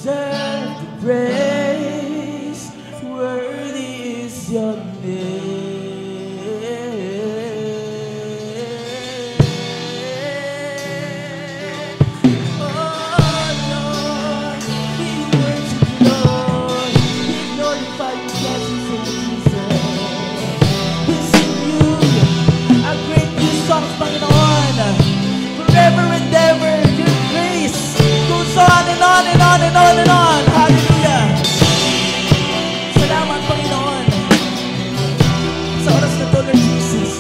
deserve the praise. Worthy is your name. Forever and ever, your grace goes on and on and on and on and on. Hallelujah! Salamat, Panginoon. Sa oras na to, Lord Jesus,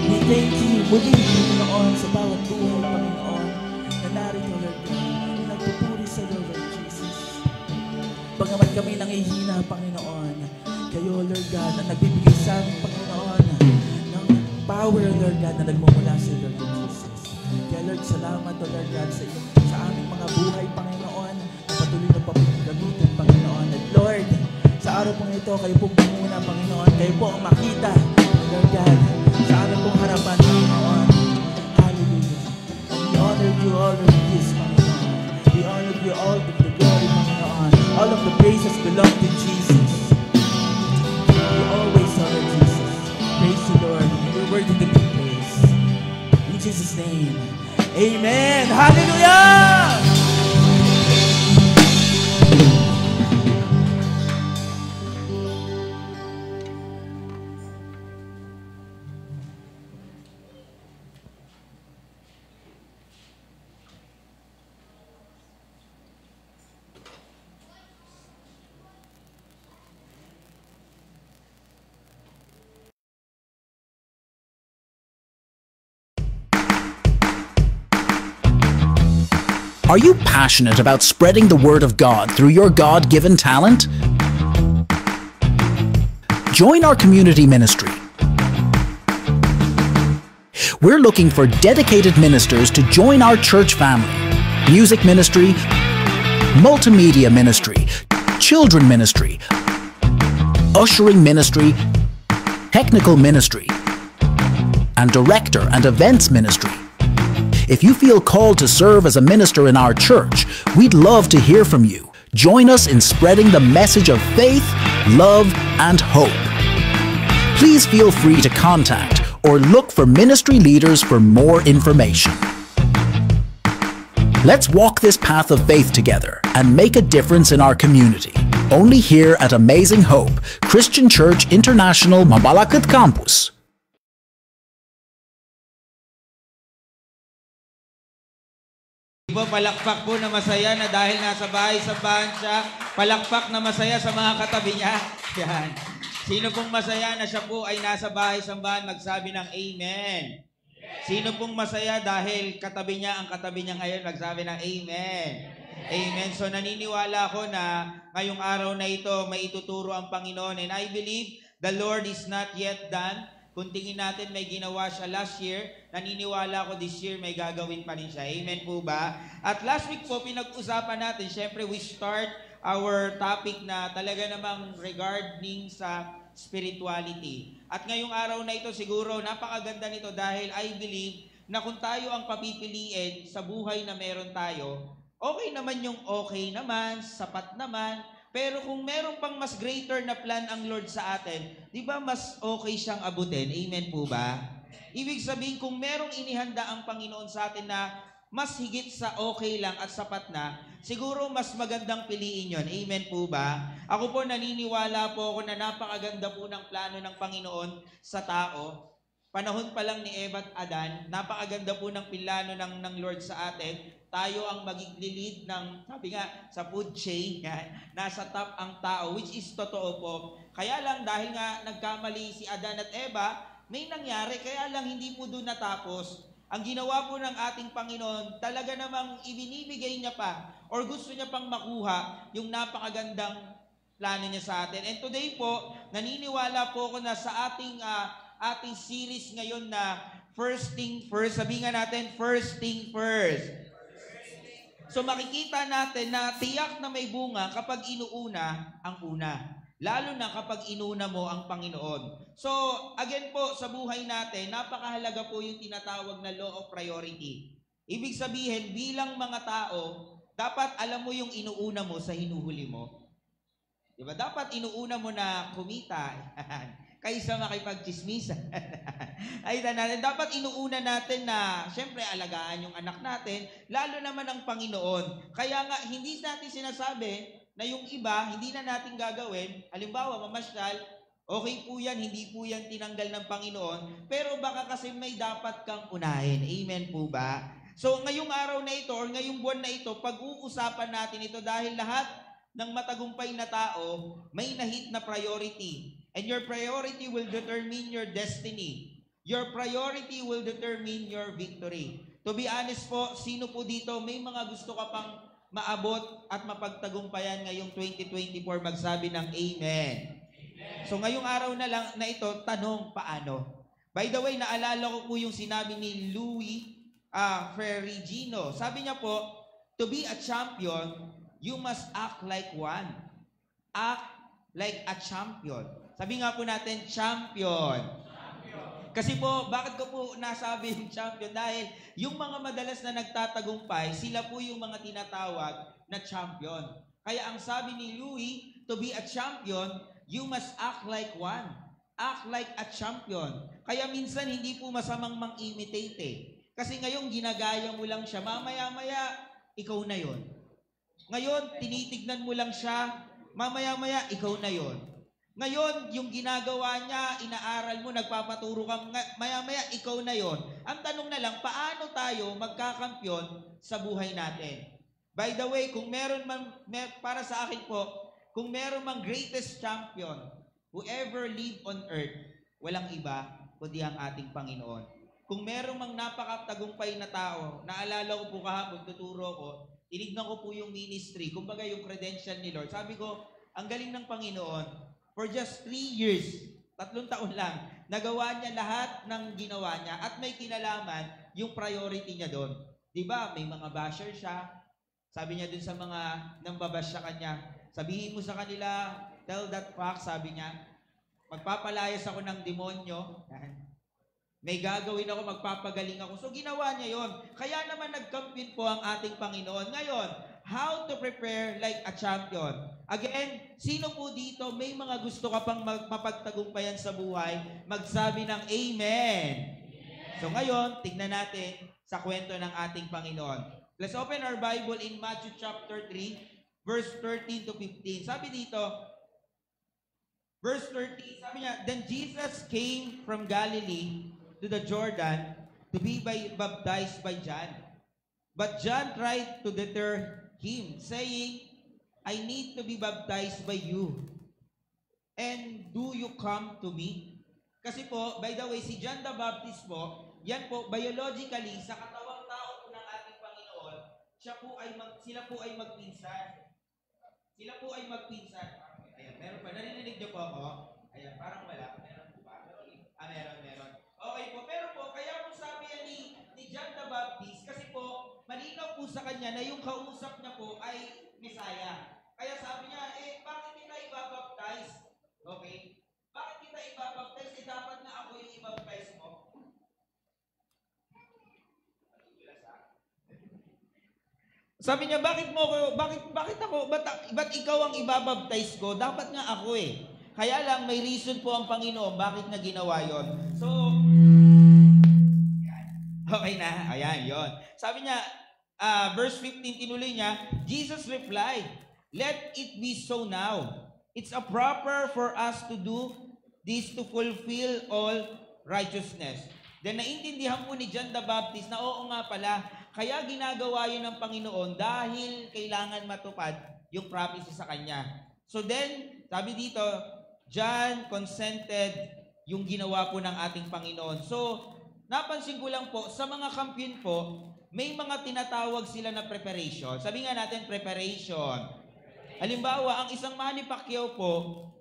we thank you muli, Panginoon, sa bawat buhay, Panginoon, na narito, Lord God, nagpupuri sa iyo, Lord Jesus. Bagamat kami nangihina, Panginoon, kayo, Lord God, na nagbibigay sa amin, Panginoon, ng power, Lord God, na nagmumula sa iyo, Lord Jesus. Kaya Lord, salamat o Lord God sa aming mga buhay, Panginoon, na patuloy na papagamitin, Panginoon. At Lord, sa araw pong ito, kayo pong pumuna, Panginoon. Kayo po ang makita, Lord God, sa aming pong harapan, Panginoon. Hallelujah. And we honor you all of this, Panginoon. We honor you all of the glory, Panginoon. All of the praises belong to Jesus. We always honor Jesus. Praise the Lord. We're worthy to be praised. In Jesus' name. Amen. Hallelujah! Are you passionate about spreading the word of God through your God-given talent? Join our community ministry. We're looking for dedicated ministers to join our church family. Music ministry, multimedia ministry, children ministry, ushering ministry, technical ministry, and director and events ministry. If you feel called to serve as a minister in our church, we'd love to hear from you. Join us in spreading the message of faith, love, and hope. Please feel free to contact or look for ministry leaders for more information. Let's walk this path of faith together and make a difference in our community. Only here at Amazing Hope, Christian Church International, Mabalacat Campus. Palakpak po na masaya na dahil nasa bahay-sambahan siya. Palakpak na masaya sa mga katabi niya. Yan. Sino pong masaya na siya po ay nasa bahay-sambahan, magsabi ng Amen. Sino pong masaya dahil katabi niya ang katabi niya ngayon, magsabi ng Amen. Amen. So naniniwala ako na ngayong araw na ito may ituturo ang Panginoon. And I believe the Lord is not yet done. Kung tingin natin may ginawa siya last year, naniniwala ko this year may gagawin pa rin siya. Amen po ba? At last week po, pinag-usapan natin, syempre we start our topic na talaga namang regarding sa spirituality. At ngayong araw na ito siguro, napakaganda nito dahil I believe na kung tayo ang papipiliin sa buhay na meron tayo, okay naman yung okay naman, sapat naman, pero kung meron pang mas greater na plan ang Lord sa atin, di ba mas okay siyang abutin? Amen po ba? Ibig sabihin, kung merong inihanda ang Panginoon sa atin na mas higit sa okay lang at sapat na, siguro mas magandang piliin yon. Amen po ba? Ako po naniniwala po ako na napakaganda po ng plano ng Panginoon sa tao. Panahon pa lang ni Eva at Adan, napakaganda po ng plano ng Lord sa atin. Tayo ang magigilid ng, sabi nga, sa food chain, nasa top ang tao, which is totoo po. Kaya lang, dahil nga nagkamali si Adan at Eva, may nangyari, kaya lang hindi po doon natapos. Ang ginawa po ng ating Panginoon, talaga namang ibinibigay niya pa, or gusto niya pang makuha, yung napakagandang plano niya sa atin. And today po, naniniwala po ako na sa ating series ngayon na First Thing First, sabihin nga natin, First Thing First. So makikita natin na tiyak na may bunga kapag inuuna ang una. Lalo na kapag inuna mo ang Panginoon. So again po sa buhay natin, napakahalaga po yung tinatawag na law of priority. Ibig sabihin bilang mga tao, dapat alam mo yung inuuna mo sa hinuhuli mo. Diba? Dapat inuuna mo na kumita kaysa makipagchismisan. Ay, natin. Dapat inuuna natin na, syempre, alagaan yung anak natin, lalo naman ang Panginoon. Kaya nga, hindi natin sinasabi na yung iba, hindi na natin gagawin. Halimbawa, mamasyal, okay po yan, hindi po yan tinanggal ng Panginoon, pero baka kasi may dapat kang unahin. Amen po ba? So, ngayong araw na ito, or ngayong buwan na ito, pag-uusapan natin ito dahil lahat ng matagumpay na tao, may nahit na priority. And your priority will determine your destiny. Your priority will determine your victory. To be honest po, sino po dito, may mga gusto ka pang maabot at mapagtagumpayan ngayong 2024, magsabi ng Amen. So ngayong araw na ito, tanong paano? By the way, naalala ko po yung sinabi ni Louis Ferrigino. Sabi niya po, to be a champion, you must act like one. Act like a champion. Sabi nga po natin, champion. Kasi po, bakit ko po nasabi yung champion? Dahil yung mga madalas na nagtatagumpay, sila po yung mga tinatawag na champion. Kaya ang sabi ni Louis, to be a champion, you must act like one. Act like a champion. Kaya minsan hindi po masamang mang-imitate eh. Kasi ngayon ginagaya mo lang siya, mamaya-maya, ikaw na yon. Ngayon, tinitignan mo lang siya, mamaya-maya, ikaw na yon. Ngayon, yung ginagawa niya, inaaral mo, nagpapaturo ka, maya-maya, ikaw na yon. Ang tanong na lang, paano tayo magkakampyon sa buhay natin? By the way, kung meron man, para sa akin po, kung meron mang greatest champion, whoever live on earth, walang iba, kundi ang ating Panginoon. Kung meron mang napakatagumpay na tao, naalala ko po kahapon, tuturo ko, tinignan ko po yung ministry, kumbaga yung credential ni Lord. Sabi ko, ang galing ng Panginoon, for just 3 years, 3 taon lang, nagawa niya lahat ng ginawa niya at may kinalaman yung priority niya doon. Diba? May mga basher siya. Sabi niya dun sa mga nambabash sa kanya, sabihin mo sa kanila, tell that fact, sabi niya, magpapalayas ako ng demonyo. May gagawin ako, magpapagaling ako. So ginawa niya yon. Kaya naman nagkampiyon po ang ating Panginoon. Ngayon, how to prepare like a champion. Again, sino po dito may mga gusto ka pang mapagtagumpayan sa buhay, magsabi ng Amen. So ngayon, tignan natin sa kwento ng ating Panginoon. Let's open our Bible in Matthew chapter 3, verse 13 to 15. Sabi dito, verse 13, sabi niya, then Jesus came from Galilee to the Jordan to be baptized by John. But John tried to deter him, saying, I need to be baptized by you. And do you come to me? Kasi po, by the way, si John the Baptist po, yan po, biologically, sa katawang tao po ng ating Panginoon, sila po ay magpinsan. Sila po ay magpinsan. Ayan, meron pa. Narinig niyo po ako? Ayan, parang wala. Meron po ba? Meron. Okay po, pero po, kaya po sabi yan ni John the Baptist, kasi po, malinaw po sa kanya na yung kausap niya po ay Messiah. Kaya sabi niya, bakit kita ibabaptize? Okay? Bakit kita ibabaptize? Dapat na ako yung ibabaptize mo. Sabi niya, bakit ikaw ang ibabaptize ko? Dapat nga ako eh. Kaya lang, may reason po ang Panginoon bakit na ginawa yon. So, okay na. Ayan, yon. Sabi niya, verse 15, tinuloy niya, Jesus replied, let it be so now. It's a proper for us to do this to fulfill all righteousness. Then naintindihan po ni John the Baptist na oo nga pala, kaya ginagawa yun ng Panginoon dahil kailangan matupad yung prophecy sa kanya. So then, sabi dito, John consented yung ginawa po ng ating Panginoon. So, napansin ko lang po, sa mga kampiyon po, may mga tinatawag sila na preparation. Sabi nga natin, preparation. Halimbawa, ang isang Manny Pacquiao po,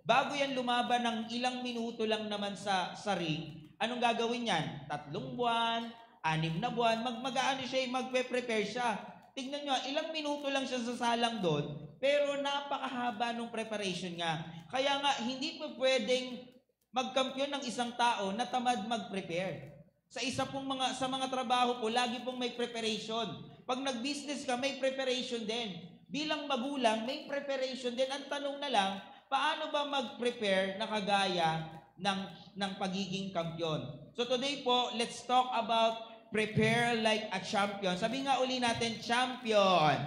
bago yan lumaban ng ilang minuto lang naman sa ring, anong gagawin yan? 3 buwan, 6 na buwan, magpe-prepare siya. Tignan nyo, ilang minuto lang siya sa salang doon, pero napakahaba ng preparation nga. Kaya nga, hindi po pwedeng magkampiyon ng isang tao na tamad mag-prepare. Sa mga trabaho po, lagi pong may preparation. Pag nag-business ka, may preparation din. Bilang magulang, may preparation din. Ang tanong na lang, paano ba mag-prepare na kagaya ng pagiging kampiyon? So today po, let's talk about prepare like a champion. Sabi nga uli natin, champion.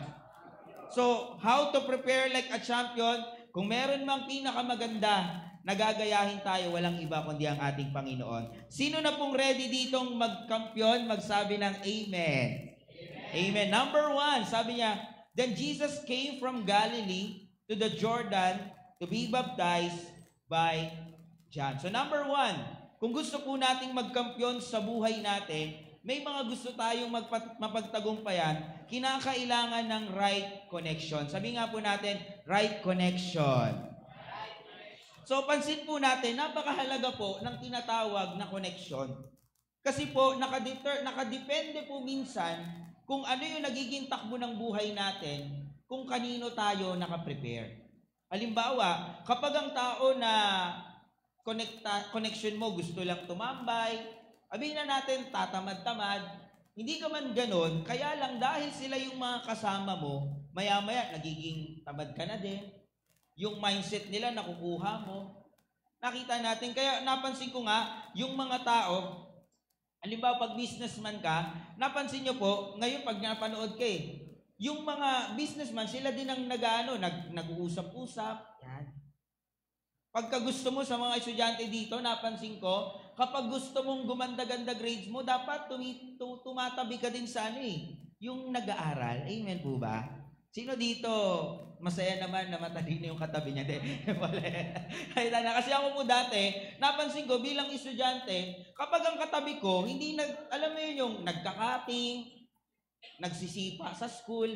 So, how to prepare like a champion? Kung meron mang pinakamaganda, nagagayahin tayo, walang iba kundi ang ating Panginoon. Sino na pong ready ditong magkampiyon? Magsabi ng amen. Amen. Number 1, sabi niya, then Jesus came from Galilee to the Jordan to be baptized by John. So number 1, kung gusto po nating magkampiyon sa buhay natin, may mga gusto tayong mapagtagumpayan, kinakailangan ng right connection. Sabi nga po natin, right connection. So pansin po natin, napakahalaga po ng tinatawag na connection. Kasi po, nakadepende po minsan kung ano yung nagiging takbo ng buhay natin, kung kanino tayo nakaprepare. Halimbawa, kapag ang tao na connection mo gusto lang tumambay, sabihin na natin tatamad-tamad, hindi ka man ganon, kaya lang dahil sila yung mga kasama mo, maya-maya nagiging tamad ka na din, yung mindset nila nakukuha mo. Nakita natin, kaya napansin ko nga, yung mga tao, halimbawa pag businessman ka, napansin nyo po, ngayon pag napanood ka yung mga businessman, sila din ang nag-uusap-usap, yan. Pagka gusto mo sa mga estudyante dito, napansin ko, kapag gusto mong gumanda-ganda grades mo, dapat tumatabi ka din sa yung nag-aaral. Amen po ba? Sino dito masaya naman na matalino yung katabi niya? Kasi ako po dati, napansin ko bilang estudyante, kapag ang katabi ko, hindi alam mo yun yung nagkakating, nagsisipa sa school.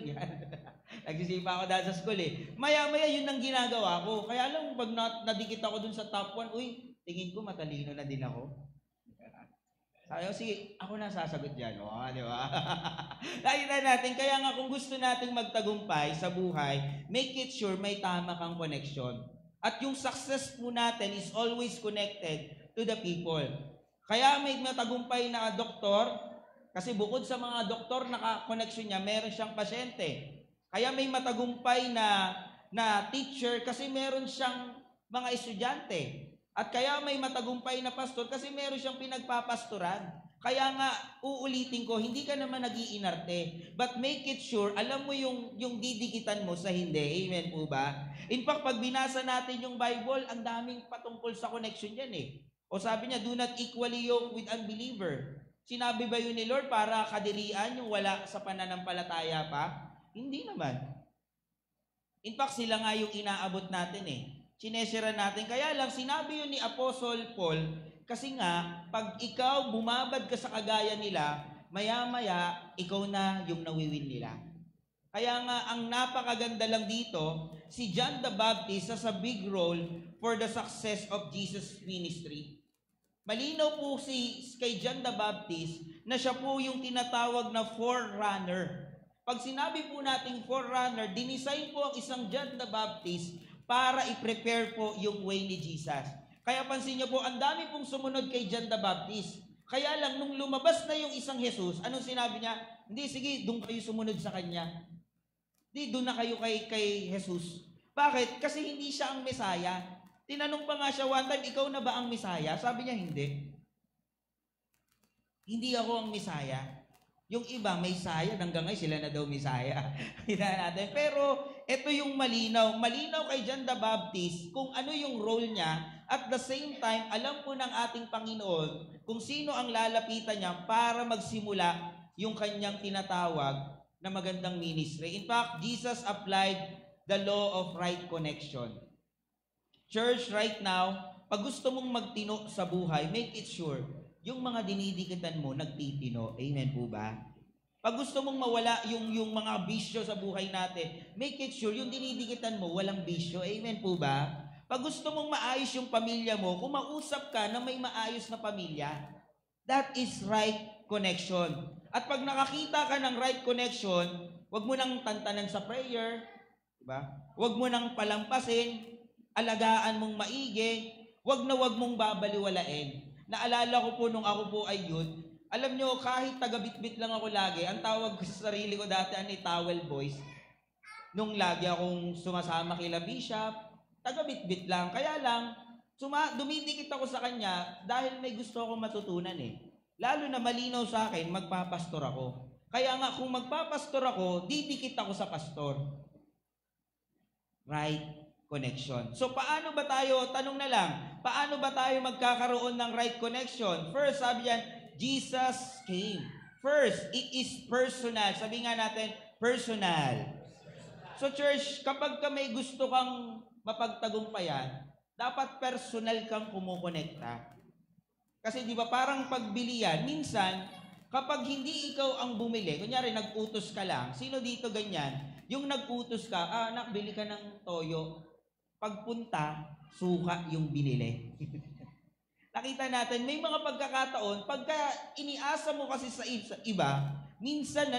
Nagsisipa ako dahil sa school Maya-maya yun ang ginagawa ko. Kaya alam mo, pag nadikit ako dun sa top 1, uy, tingin ko matalino na din ako. Sabi ko, sige, ako na sasagot dyan. Di ba? Nakita natin, kaya nga kung gusto nating magtagumpay sa buhay, make it sure may tama kang connection. At yung success po natin is always connected to the people. Kaya may matagumpay na doktor, kasi bukod sa mga doktor na connection niya, meron siyang pasyente. Kaya may matagumpay na teacher kasi meron siyang mga estudyante. At kaya may matagumpay na pastor kasi meron siyang pinagpapastoran. Kaya nga, uulitin ko, hindi ka naman nag-iinarte. But make it sure, alam mo yung didikitan mo sa hindi. Amen po ba? In fact, pag binasa natin yung Bible, ang daming patungkol sa connection yan O sabi niya, do not equally yoke with unbeliever. Sinabi ba yun ni Lord para kadirian yung wala sa pananampalataya pa? Hindi naman. In fact, sila nga yung inaabot natin Sinesira natin. Kaya lang, sinabi yun ni Apostle Paul, kasi nga, pag ikaw bumabad ka sa kagaya nila, maya-maya, ikaw na yung nawiwin nila. Kaya nga, ang napakaganda lang dito, si John the Baptist has a big role for the success of Jesus' ministry. Malinaw po kay John the Baptist na siya po yung tinatawag na forerunner. Pag sinabi po nating forerunner, dinisign po ang isang John the Baptist para i-prepare po yung way ni Jesus. Kaya pansin niyo po, ang dami pong sumunod kay John the Baptist. Kaya lang, nung lumabas na yung isang Jesus, anong sinabi niya? Hindi, sige, doon kayo sumunod sa kanya. Hindi, doon na kayo kay Jesus. Bakit? Kasi hindi siya ang Mesaya. Tinanong pa nga siya one time, ikaw na ba ang Mesaya? Sabi niya, hindi. Hindi ako ang Mesaya. Yung iba, may saya, hanggang ngayon sila na daw Mesaya. Natin. Pero, ito yung malinaw. Malinaw kay John the Baptist kung ano yung role niya. At the same time, alam po ng ating Panginoon kung sino ang lalapitan niya para magsimula yung kanyang tinatawag na magandang ministry. In fact, Jesus applied the law of right connection. Church, right now, pag gusto mong magtino sa buhay, make it sure, yung mga dinidikitan mo, nagtitino. Amen po ba? Pag gusto mong mawala yung mga bisyo sa buhay natin, make it sure, yung dinidikitan mo, walang bisyo. Amen po ba? Pag gusto mong maayos yung pamilya mo, kumausap ka na may maayos na pamilya. That is right connection. At pag nakakita ka ng right connection, wag mo nang tantanan sa prayer, diba? Wag mo nang palampasin, alagaan mong maigi, wag mong babaliwalain. Naalala ko po nung ako po ay youth, Alam nyo, kahit taga-bitbit lang ako lagi, ang tawag ko sa sarili ko dati, towel boys. Nung lagi akong sumasama kila Bishop, taga-bitbit lang. Kaya lang, dumidikit ako sa kanya dahil may gusto akong matutunan eh. Lalo na malinaw sa akin, magpapastor ako. Kaya nga, kung magpapastor ako, didikit ako sa pastor. Right connection. So, paano ba tayo, tanong na lang, paano ba tayo magkakaroon ng right connection? First, sabi yan, Jesus came. First, it is personal. Sabi nga natin, personal. So church, kapag ka may gusto kang mapagtagumpayan, dapat personal kang kumukonekta. Kasi di ba parang pagbili yan, minsan, kapag hindi ikaw ang bumili, kunyari nag-utos ka lang, sino dito ganyan? Yung nag-utos ka, anak, bili ka ng toyo. Pagpunta, suka yung binili. Nakita natin, may mga pagkakataon, pagka iniasa mo kasi sa iba, minsan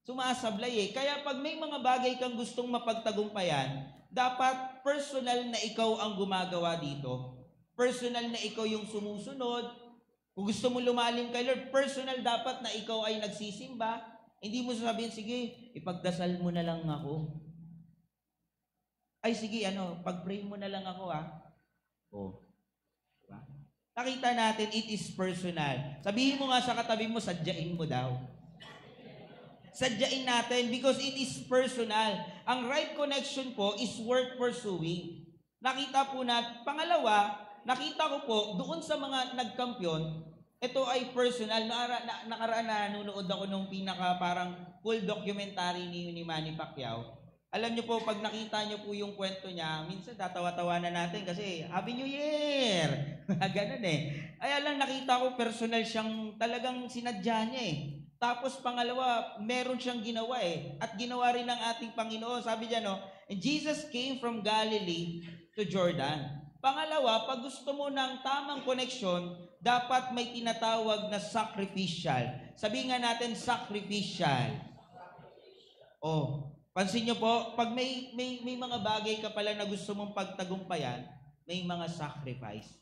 sumasablay eh. Kaya pag may mga bagay kang gustong mapagtagumpayan, dapat personal na ikaw ang gumagawa dito. Personal na ikaw yung sumusunod. Kung gusto mo lumalim kay Lord, personal dapat na ikaw ay nagsisimba. Hindi mo sasabihin, sige, ipagdasal mo na lang ako. Ay sige, pag-pray mo na lang ako Nakita natin, it is personal. Sabihin mo nga sa katabi mo, sadyain mo daw. Sadyain natin because it is personal. Ang right connection po is worth pursuing. Nakita po natin. Pangalawa, nakita ko po, doon sa mga nagkampiyon, ito ay personal. Nakaraan na nanonood ako nung pinaka parang full documentary ni Manny Pacquiao. Alam niyo po, pag nakita niyo po yung kwento niya, minsan tatawa-tawanan natin kasi Happy New Year! Ganun eh. Ay lang nakita ko personal siyang talagang sinadya niya eh. Tapos pangalawa, meron siyang ginawa eh. At ginawa rin ng ating Panginoon. Sabi niya and Jesus came from Galilee to Jordan. Pangalawa, pag gusto mo ng tamang connection, dapat may tinatawag na sacrificial. Sabihin nga natin, sacrificial. Pansin nyo po, pag may mga bagay ka pala na gusto mong pagtagumpayan, may mga sacrifice.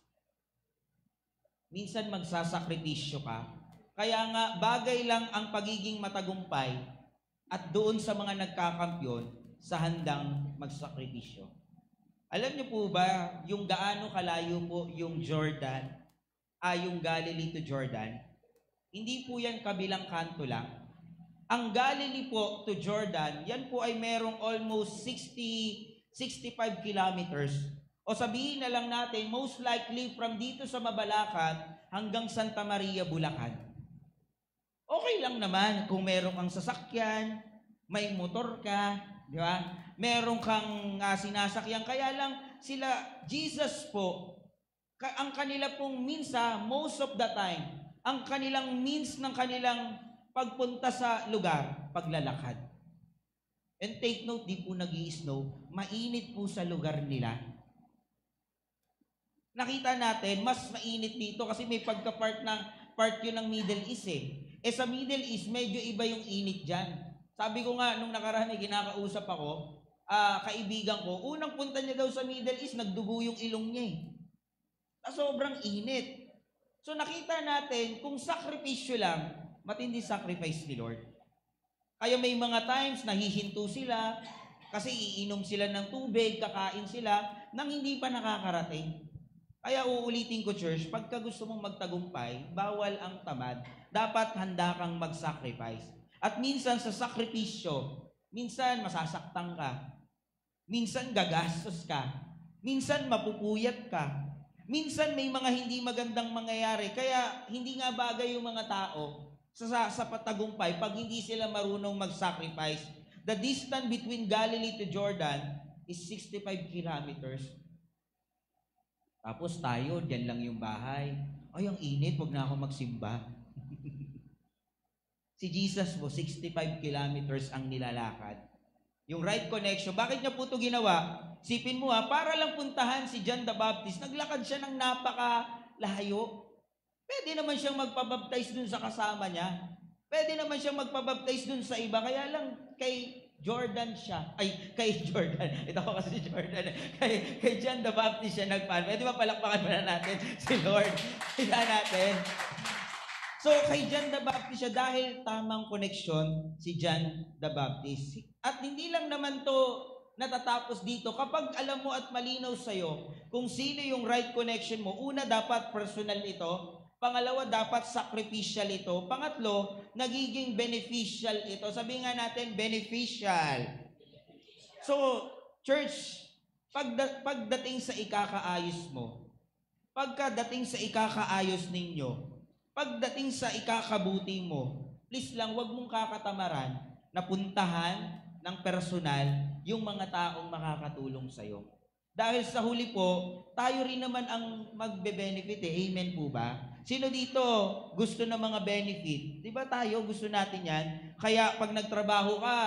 Minsan magsasakripisyo ka. Kaya nga, bagay lang ang pagiging matagumpay at doon sa mga nagkakampyon sa handang magsakripisyo. Alam niyo po ba, yung gaano kalayo po yung yung Galilee to Jordan, hindi po yan kabilang kanto lang. Ang Galilee po to Jordan, yan po ay merong almost 65 kilometers. O sabihin na lang natin, most likely from dito sa Mabalacan hanggang Santa Maria, Bulacan. Okay lang naman kung meron kang sasakyan, may motor ka, di ba? Meron kang sinasakyan. Kaya lang sila, Jesus po, ang kanila pong minsa, most of the time, ang kanilang means ng kanilang pagpunta sa lugar, paglalakad. And take note, di po nag-i-snow, mainit po sa lugar nila. Nakita natin, mas mainit dito kasi may pagka-part yun ng Middle East eh. Sa Middle East, medyo iba yung init dyan. Sabi ko nga, nung nakaraan may kinakausap ako, kaibigan ko, unang punta niya daw sa Middle East, nagdugo yung ilong niya eh. Sobrang init. So nakita natin, kung sakripisyo lang, matindi sacrifice ni Lord. Kaya may mga times nahihinto sila kasi iinom sila ng tubig, kakain sila nang hindi pa nakakarating. Kaya uulitin ko, church, pagka gusto mong magtagumpay, bawal ang tamad. Dapat handa kang mag-sacrifice. At minsan sa sakripisyo, minsan masasaktan ka. Minsan gagastos ka. Minsan mapupuyat ka. Minsan may mga hindi magandang mangyayari. Kaya hindi nga bagay yung mga tao sa patagumpay pag hindi sila marunong mag-sacrifice. The distance between Galilee to Jordan is 65 kilometers. Tapos tayo, dyan lang yung bahay. Ay, ang init, wag na ako magsimba. Si Jesus po, 65 kilometers ang nilalakad. Yung right connection, bakit niya po ito ginawa? Sipin mo para lang puntahan si John the Baptist, naglakad siya ng napakalayo. Pwede naman siyang magpabaptize dun sa kasama niya. Pwede naman siyang magpabaptize dun sa iba. Kaya lang kay Jordan siya. Ay, kay Jordan. Ito ko kasi si Jordan. Kay John the Baptist siya nagpan. Pwede ba palakpakan muna natin si Lord? Kaya natin. So, kay John the Baptist siya dahil tamang koneksyon si John the Baptist. At hindi lang naman to natatapos dito. Kapag alam mo at malinaw sa'yo kung sino yung right connection mo, una, dapat personal ito. Pangalawa, dapat sacrificial ito. Pangatlo, nagiging beneficial ito. Sabi nga natin, beneficial. So, church, pagdating sa ikakaayos mo, pagkadating sa ikakaayos ninyo, pagdating sa ikakabuti mo, please lang, wag mong kakatamaran na puntahan ng personal yung mga taong makakatulong sa'yo. Dahil sa huli po, tayo rin naman ang magbe-benefit eh. Amen po ba? Sino dito gusto ng mga benefit? Di ba tayo gusto natin yan? Kaya pag nagtrabaho ka,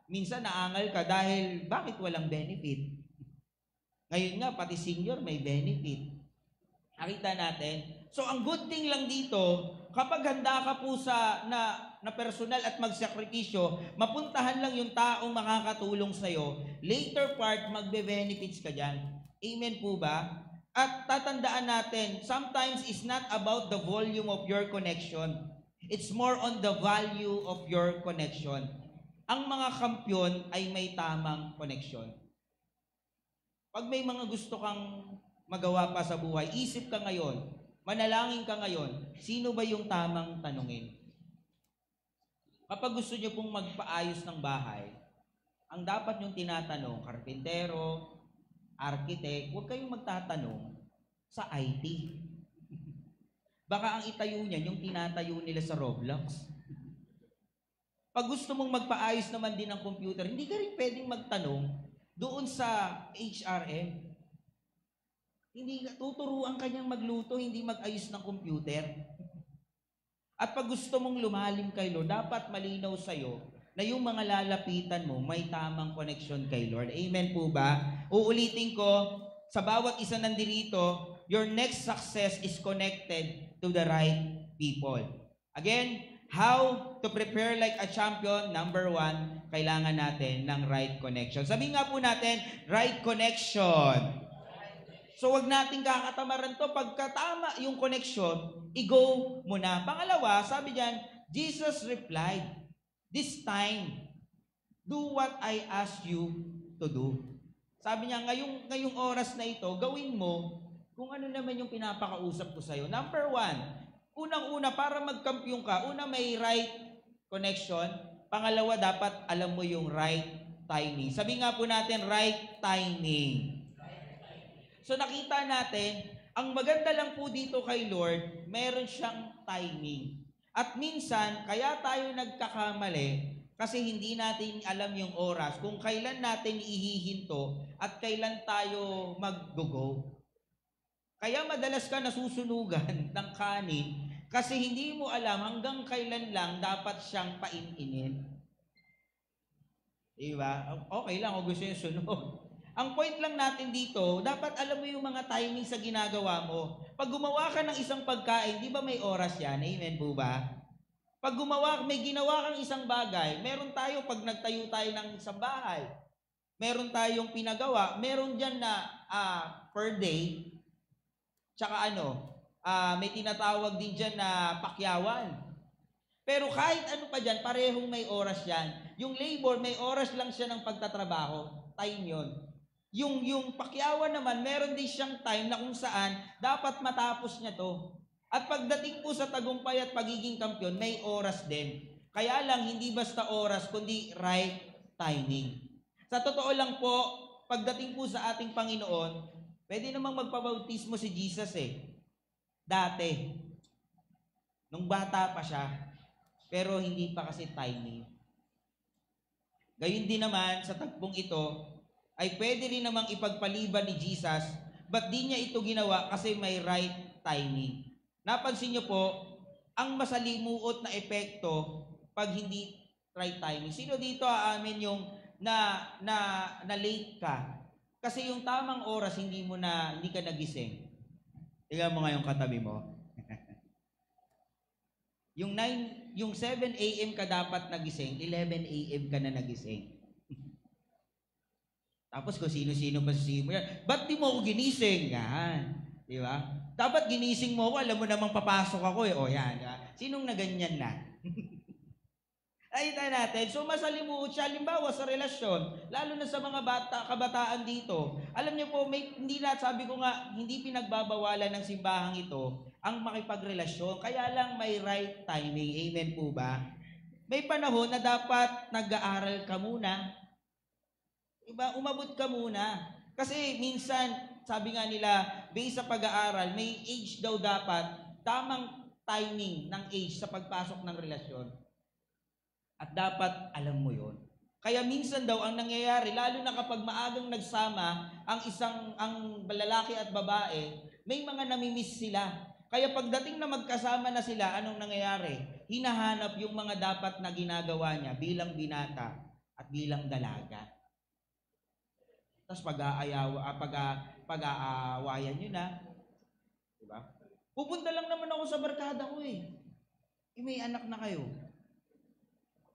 minsan naangal ka dahil bakit walang benefit? Ngayon nga, pati senior may benefit. Nakita natin. So, ang good thing lang dito, kapag handa ka po sa na personal at magsakripisyo, mapuntahan lang yung taong makakatulong sa'yo, later part, magbe-benefits ka dyan. Amen po ba? At tatandaan natin, sometimes it's not about the volume of your connection. It's more on the value of your connection. Ang mga kampyon ay may tamang connection. Pag may mga gusto kang magawa pa sa buhay, isip ka ngayon, manalangin ka ngayon, sino ba yung tamang tanungin? Kapag gusto nyo pong magpaayos ng bahay, ang dapat nyong tinatanong, karpintero, architect, huwag kayong magtatanong sa IT. Baka ang itayo niyan, yung tinatayo nila sa Roblox. Pag gusto mong magpaayos naman din ng computer, hindi ka rin pwedeng magtanong doon sa HRM. Hindi tuturuan kanyang magluto, hindi mag-ayos ng computer. At pag gusto mong lumalim kay Lord, dapat malinaw sa'yo na yung mga lalapitan mo may tamang connection kay Lord. Amen po ba? Uulitin ko, sa bawat isa nandito, your next success is connected to the right people. Again, how to prepare like a champion? Number 1, kailangan natin ng right connection. Sabi nga po natin, right connection. So, wag nating kakatamaran to. Pagkatama yung connection, i-go mo na. Pangalawa, sabi diyan, Jesus replied, this time, do what I ask you to do. Sabi niya, ngayong oras na ito, gawin mo kung ano naman yung pinapakausap ko sa'yo. Number 1, unang-una, para magkampiyon ka, una may right connection. Pangalawa, dapat alam mo yung right timing. Sabi nga po natin, right timing. So nakita natin, ang maganda lang po dito kay Lord, meron siyang timing. At minsan, kaya tayo nagkakamali, kasi hindi natin alam yung oras, kung kailan natin ihihinto at kailan tayo mag-go. Kaya madalas ka nasusunugan ng kanin, kasi hindi mo alam hanggang kailan lang dapat siyang paininin. Diba? Okay lang kung gusto yung sunod. Ang point lang natin dito, dapat alam mo yung mga timing sa ginagawa mo. Pag gumawa ka ng isang pagkain, di ba may oras yan? Amen po ba? Pag may ginawa kang isang bagay, meron tayo pag nagtayo tayo ng isang bahay, meron tayong pinagawa, meron dyan na per day, tsaka may tinatawag din dyan na pakyawan. Pero kahit ano pa dyan, parehong may oras yan. Yung labor, may oras lang siya ng pagtatrabaho. Time yon. Yung pakyawan naman, meron din siyang time na kung saan dapat matapos niya to. At pagdating po sa tagumpay at pagiging kampiyon, may oras din. Kaya lang, hindi basta oras, kundi right timing. Sa totoo lang po, pagdating po sa ating Panginoon, pwede namang magpabautismo si Jesus dati. Nung bata pa siya, pero hindi pa kasi timing. Gayun din naman, sa tagpong ito, ay pwede rin namang ipagpaliban ni Jesus, but di niya ito ginawa kasi may right timing. Napansin niyo po, ang masalimuot na epekto pag hindi right timing. Sino dito aamin yung na late ka? Kasi yung tamang oras hindi ka nagising. Tingnan mo nga yung katabi mo. yung 7 a.m. ka dapat nagising, 11 a.m. ka na nagising. Tapos kung sino-sino pa sa mo yan, ba't di mo ako ginising? Yan. Di ba? Dapat ginising mo ako, alam mo namang papasok ako O yan. Sinong naganyan na? Nakita natin, so masalimuot siya, halimbawa sa relasyon, lalo na sa mga kabataan dito. Alam niyo po, hindi na, sabi ko nga, hindi pinagbabawalan ng simbahang ito ang makipagrelasyon. Kaya lang may right timing. Amen po ba? May panahon na dapat nag-aaral ka muna. Diba? Umabot ka muna. Kasi minsan, sabi nga nila, based sa pag-aaral, may age daw dapat, tamang timing ng age sa pagpasok ng relasyon. At dapat alam mo yon. Kaya minsan daw ang nangyayari, lalo na kapag maagang nagsama ang lalaki at babae, may mga namimiss sila. Kaya pagdating na magkasama na sila, anong nangyayari? Hinahanap yung mga dapat na ginagawa niya bilang binata at bilang dalaga. Tapos pag-aawayan nyo na. Diba? Pupunta lang naman ako sa barkada ko eh. May anak na kayo.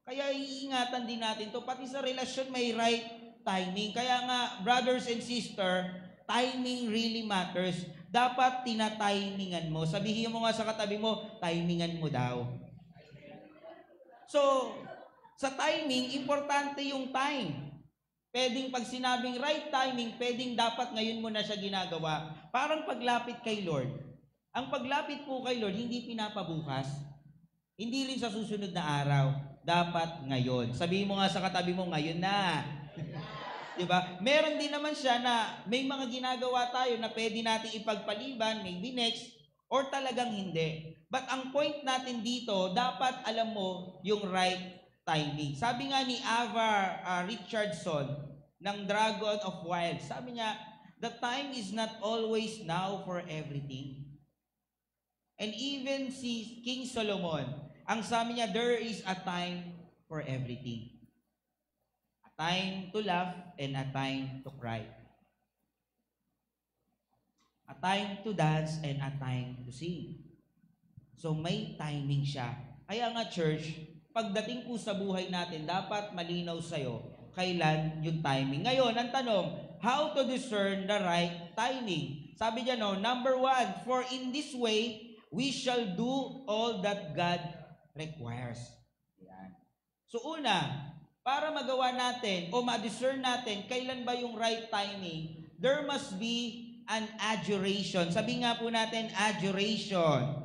Kaya iingatan din natin to. Pati sa relasyon may right timing. Kaya nga, brothers and sisters, timing really matters. Dapat tinatimingan mo. Sabihin mo nga sa katabi mo, timingan mo daw. So, sa timing, importante yung time. Pwedeng pag sinabing right timing, pwedeng dapat ngayon mo na siya ginagawa. Parang paglapit kay Lord. Ang paglapit po kay Lord, hindi pinapabukas. Hindi rin sa susunod na araw. Dapat ngayon. Sabihin mo nga sa katabi mo, ngayon na. Diba? Meron din naman siya na may mga ginagawa tayo na pwede natin ipagpaliban, maybe next, or talagang hindi. But ang point natin dito, dapat alam mo yung right timing. Sabi nga ni Ava Richardson ng Dragon of Wild, sabi niya, the time is not always now for everything. And even si King Solomon, ang sabi niya, there is a time for everything. A time to laugh and a time to cry. A time to dance and a time to sing. So may timing siya. Kaya nga church, pagdating po sa buhay natin, dapat malinaw sa'yo kailan yung timing. Ngayon, ang tanong, how to discern the right timing? Sabi niya, number 1, for in this way, we shall do all that God requires. Yan. So una, para magawa natin o ma-discern natin kailan ba yung right timing, there must be an adjuration. Sabi nga po natin, adjuration.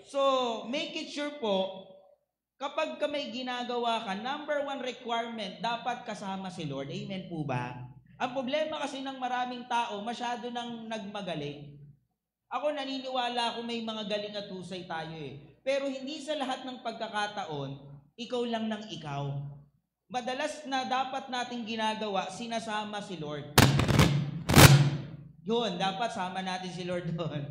So, make it sure po, kapag ka may ginagawa ka, number 1 requirement, dapat kasama si Lord. Amen po ba? Ang problema kasi ng maraming tao, masyado nang nagmagaling. Ako naniniwala ako may mga galing at husay tayo eh. Pero hindi sa lahat ng pagkakataon, ikaw lang ng ikaw. Madalas na dapat nating ginagawa, sinasama si Lord. Yun, dapat sama natin si Lord doon.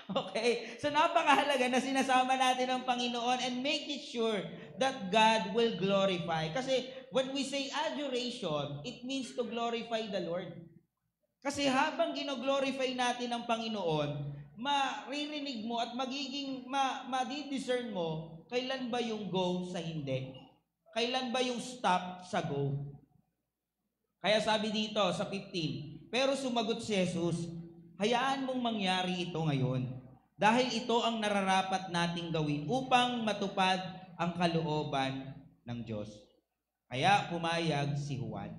Okay? So napakahalaga na sinasama natin ang Panginoon and make it sure that God will glorify. Kasi when we say adoration, it means to glorify the Lord. Kasi habang gino-glorify natin ang Panginoon, maririnig mo at magiging ma-discern mo kailan ba yung go sa hindi. Kailan ba yung stop sa go. Kaya sabi dito sa 15, pero sumagot si Jesus, hayaan mong mangyari ito ngayon dahil ito ang nararapat nating gawin upang matupad ang kalooban ng Diyos. Kaya pumayag si Juan.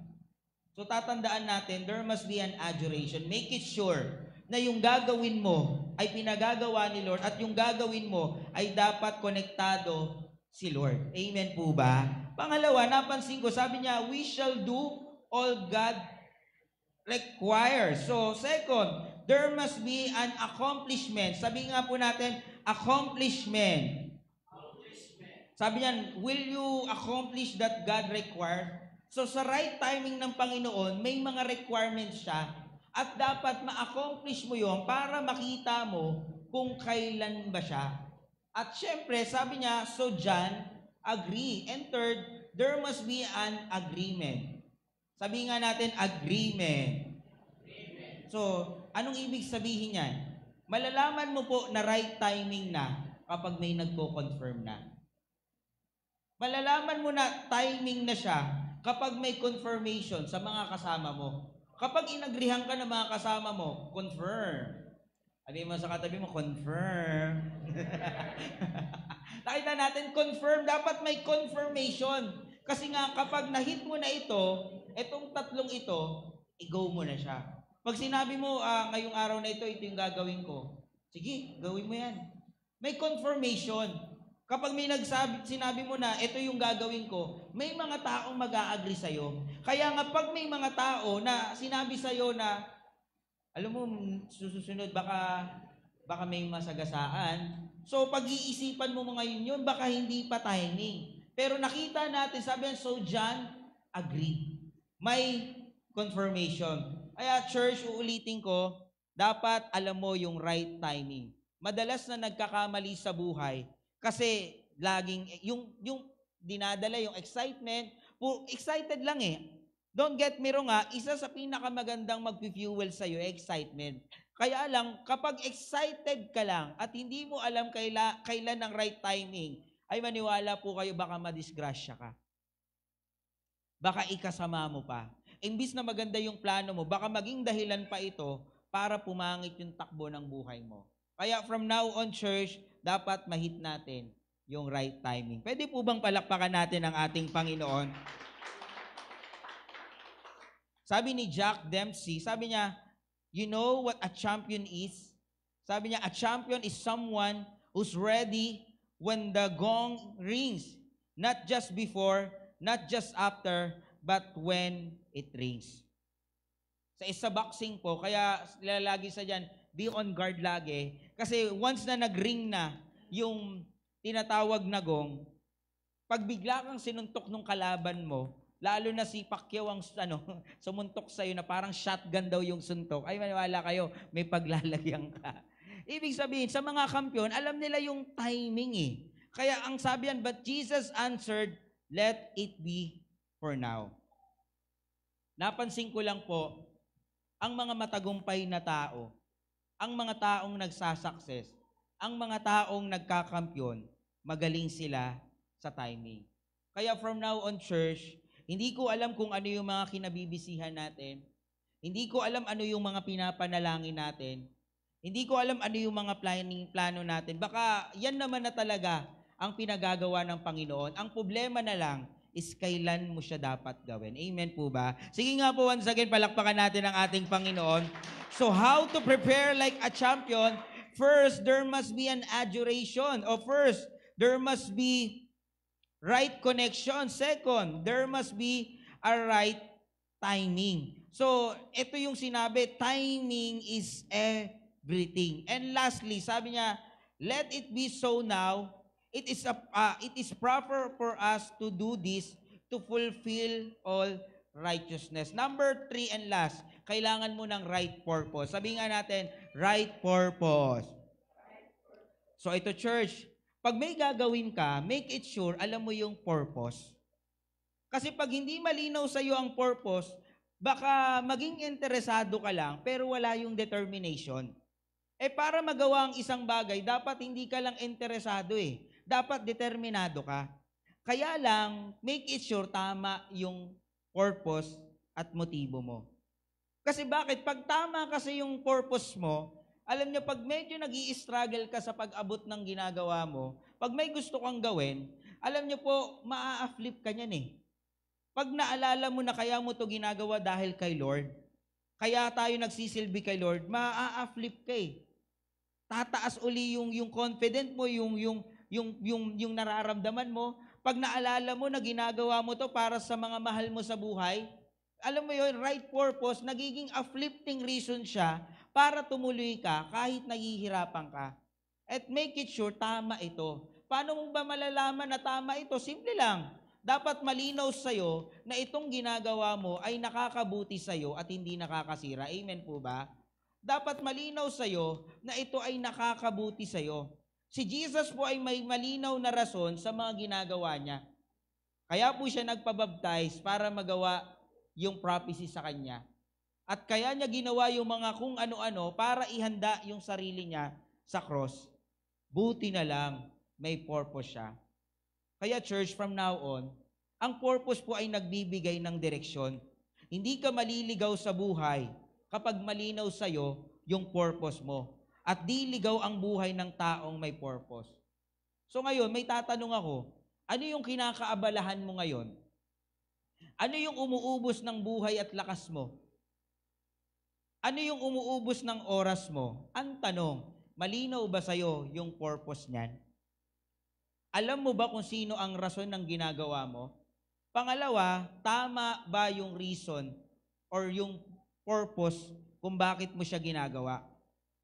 So tatandaan natin, there must be an adjuration. Make it sure na yung gagawin mo ay pinagagawa ni Lord at yung gagawin mo ay dapat konektado si Lord. Amen po ba? Pangalawa, napansin ko, sabi niya, we shall do all God requires. So second, there must be an accomplishment. Sabi nga po natin, accomplishment. Sabi niyan, will you accomplish that God requires? So sa right timing ng Panginoon, may mga requirements siya at dapat ma-accomplish mo yon para makita mo kung kailan ba siya. At syempre, sabi niya, so John, agree. And third, there must be an agreement. Sabi nga natin, agreement. So, anong ibig sabihin yan? Malalaman mo po na right timing na kapag may nagko-confirm na. Malalaman mo na timing na siya kapag may confirmation sa mga kasama mo. Kapag inagrihan ka ng mga kasama mo, confirm. Sabi mo sa katabi mo, confirm. Nakita natin, confirm. Dapat may confirmation. Kasi nga, kapag na-hit mo na ito, itong tatlong ito, i-go mo na siya. Pag sinabi mo, ngayong araw na ito yung gagawin ko, sige, gawin mo yan. May confirmation. Kapag may sinabi mo na, ito yung gagawin ko, may mga taong mag-a-agree sa'yo. Kaya nga, pag may mga tao na sinabi sa'yo na, alam mo, susunod, baka may masagasaan. So, pag-iisipan mo ngayon yun, baka hindi pa timing. Pero nakita natin, sabi yan, so John, agree. May confirmation. Kaya, church, uulitin ko, dapat alam mo yung right timing. Madalas na nagkakamali sa buhay, kasi laging, yung dinadala, yung excitement, excited lang eh. Don't get me wrong isa sa pinakamagandang mag-fuel sa'yo, excitement. Kaya lang, kapag excited ka lang at hindi mo alam kailan ang right timing, ay maniwala po kayo, baka madisgrasya ka. Baka ikasama mo pa. Imbis na maganda yung plano mo, baka maging dahilan pa ito para pumangit yung takbo ng buhay mo. Kaya from now on, church, dapat mahit natin yung right timing. Pwede po bang palakpakan natin ang ating Panginoon? Sabi ni Jack Dempsey, sabi niya, you know what a champion is? Sabi niya, a champion is someone who's ready when the gong rings. Not just before, not just after, but when it rings. Sa isa boxing po, kaya lalagi sa dyan, be on guard lagi. Kasi once na nag-ring na yung tinatawag na gong, pag bigla kang sinuntok ng kalaban mo, lalo na si Pacquiao ang sumuntok sa'yo na parang shotgun daw yung suntok, ay maniwala kayo, may paglalagyan ka. Ibig sabihin, sa mga kampiyon, alam nila yung timing eh. Kaya ang sabi yan, but Jesus answered, let it be for now. Napansin ko lang po, ang mga matagumpay na tao, ang mga taong nagsasucess, ang mga taong nagkakampyon, magaling sila sa timing. Kaya from now on, church, hindi ko alam kung ano yung mga kinabibisihan natin. Hindi ko alam ano yung mga pinapanalangin natin. Hindi ko alam ano yung mga plano natin. Baka yan naman na talaga ang pinagagawa ng Panginoon. Ang problema na lang is kailan mo siya dapat gawin. Amen po ba? Sige nga po, once again, palakpakan natin ang ating Panginoon. So how to prepare like a champion? First, there must be an adoration. O first, there must be right connection. Second, there must be a right timing. So, ito yung sinabi, timing is everything. And lastly, sabi niya, let it be so now. It is proper for us to do this to fulfill all righteousness. Number 3 and last, kailangan mo ng right purpose. Sabi nga natin, right purpose. So, ito church, pag may gagawin ka, make it sure, alam mo yung purpose. Kasi pag hindi malinaw sa iyo ang purpose, baka maging interesado ka lang, pero wala yung determination. Para magawa ang isang bagay, dapat hindi ka lang interesado Dapat determinado ka. Kaya lang, make it sure tama yung purpose at motibo mo. Kasi bakit? Pag tama kasi yung purpose mo, alam niyo, pag medyo nag-i-struggle ka sa pag-abot ng ginagawa mo, pag may gusto kang gawin, alam niyo po, maa-flip ka niyan Pag naalala mo na kaya mo to ginagawa dahil kay Lord, kaya tayo nagsisilbi kay Lord, maa-flip ka Tataas uli yung confident mo, yung nararamdaman mo. Pag naalala mo na ginagawa mo to para sa mga mahal mo sa buhay, alam mo yun, right purpose, nagiging uplifting reason siya para tumuloy ka kahit nahihirapan ka. At make it sure, tama ito. Paano mo ba malalaman na tama ito? Simple lang. Dapat malinaw sa'yo na itong ginagawa mo ay nakakabuti sa'yo at hindi nakakasira. Amen po ba? Dapat malinaw sa'yo na ito ay nakakabuti sa'yo. Si Jesus po ay may malinaw na rason sa mga ginagawa niya. Kaya po siya nagpabaptize para magawa yung prophecy sa kanya. At kaya niya ginawa yung mga kung ano-ano para ihanda yung sarili niya sa cross. Buti na lang, may purpose siya. Kaya church, from now on, ang purpose po ay nagbibigay ng direksyon. Hindi ka maliligaw sa buhay kapag malinaw sa'yo yung purpose mo. at di ligaw ang buhay ng taong may purpose. So ngayon, may tatanong ako, ano yung kinakaabalahan mo ngayon? Ano yung umuubos ng buhay at lakas mo? Ano yung umuubos ng oras mo? Ang tanong, malinaw ba sa'yo yung purpose niyan? Alam mo ba kung sino ang rason ng ginagawa mo? Pangalawa, tama ba yung reason or yung purpose kung bakit mo siya ginagawa?